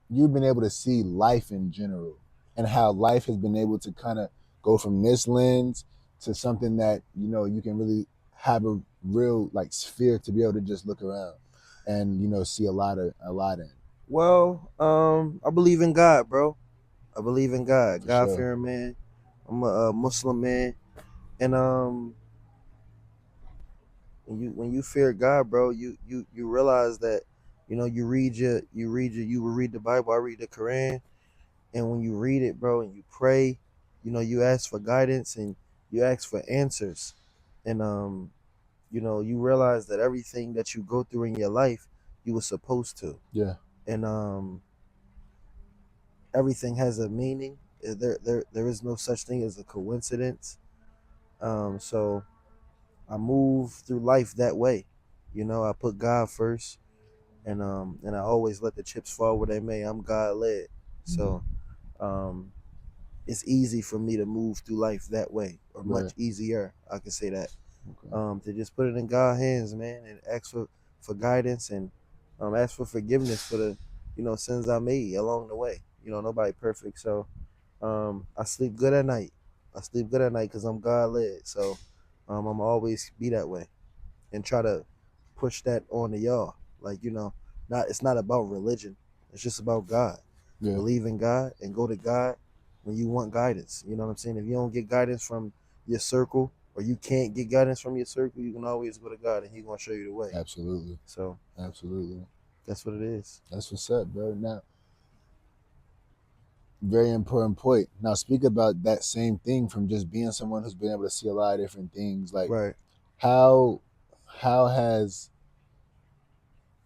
you've been able to see life in general and how life has been able to kind of go from this lens to something that, you can really have a real sphere to be able to just look around and, see a lot in. Well, I believe in God, bro. I believe in God. God fearing man. I'm a Muslim man. And when you fear God, bro, you realize that, you will read the Bible, I read the Quran, and when you read it, bro, and you pray, you ask for guidance and you ask for answers. And you realize that everything that you go through in your life, you were supposed to. Yeah. and everything has a meaning. There is no such thing as a coincidence. So I move through life that way. You know, I put God first, and I always let the chips fall where they may. I'm God led, so um, it's easy for me to move through life that way, or Right. much easier. I can say that. Okay. To just put it in God's hands, man, and ask for guidance, and ask for forgiveness for the sins I made along the way. You know, nobody perfect, so I sleep good at night. I sleep good at night because I'm God led. So I'm always be that way and try to push that on to y'all. Like, not it's not about religion. It's just about God. Yeah. Believe in God and go to God when you want guidance. You know what I'm saying? If you don't get guidance from your circle, or you can't get guidance from your circle, you can always go to God and He's gonna show you the way. Absolutely. So Absolutely. that's what it is. That's what's up, bro. Now, very important point. Now, speak about that same thing from just being someone who's been able to see a lot of different things. Like, Right. how how has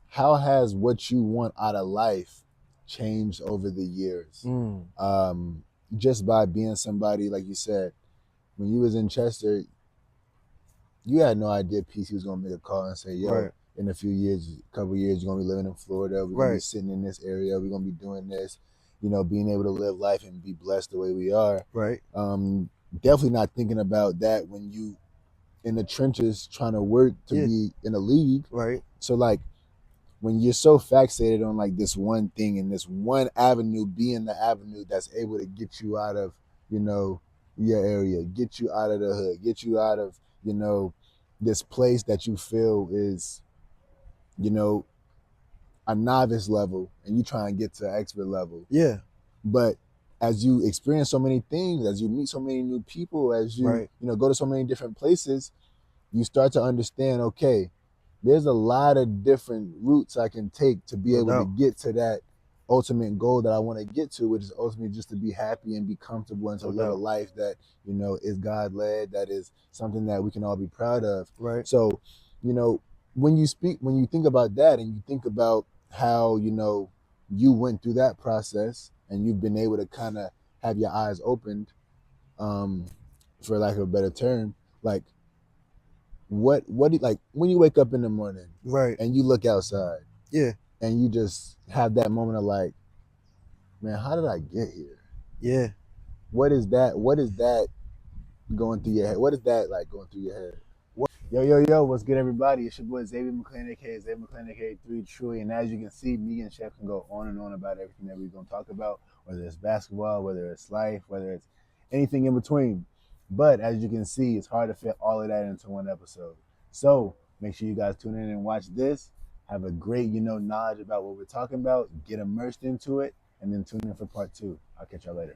how has what you want out of life changed over the years? Mm. Um, just by being somebody, like you said, when you was in Chester, you had no idea PC was gonna make a call and say, "Yo, Right. in a few years, a couple years, you're gonna be living in Florida. We're gonna be Right. sitting in this area. We're gonna be doing this." You know, being able to live life and be blessed the way we are. Right. Um, Definitely not thinking about that when you in the trenches trying to work to Yeah. be in a league. Right. So like when you're so fixated on like this one thing and this one avenue being the avenue that's able to get you out of, you know, your area, get you out of the hood, get you out of, you know, this place that you feel is, you know, a novice level and you try and get to expert level. Yeah. But as you experience so many things, as you meet so many new people, as Right. you know, go to so many different places, you start to understand, okay, there's a lot of different routes I can take to be No able to doubt. get to that ultimate goal that I want to get to, which is ultimately just to be happy and be comfortable and to No live a doubt. life that, you know, is God led, that is something that we can all be proud of. Right. So, you know, when you think about that and you think about how, you know, you went through that process and you've been able to kind of have your eyes opened, um, for lack of a better term, like what do like when you wake up in the morning Right. and you look outside Yeah. and you just have that moment of like, man, how did I get here? Yeah. What is that going through your head? What is that like going through your head? Yo, what's good, everybody? It's your boy Xavier McClain, aka Xavier McClain, aka 3 Truly. And as you can see, me and Chef can go on and on about everything that we're going to talk about, whether it's basketball, whether it's life, whether it's anything in between. But as you can see, it's hard to fit all of that into one episode. So make sure you guys tune in and watch this. Have a great, you know, knowledge about what we're talking about. Get immersed into it, and then tune in for part 2. I'll catch y'all later.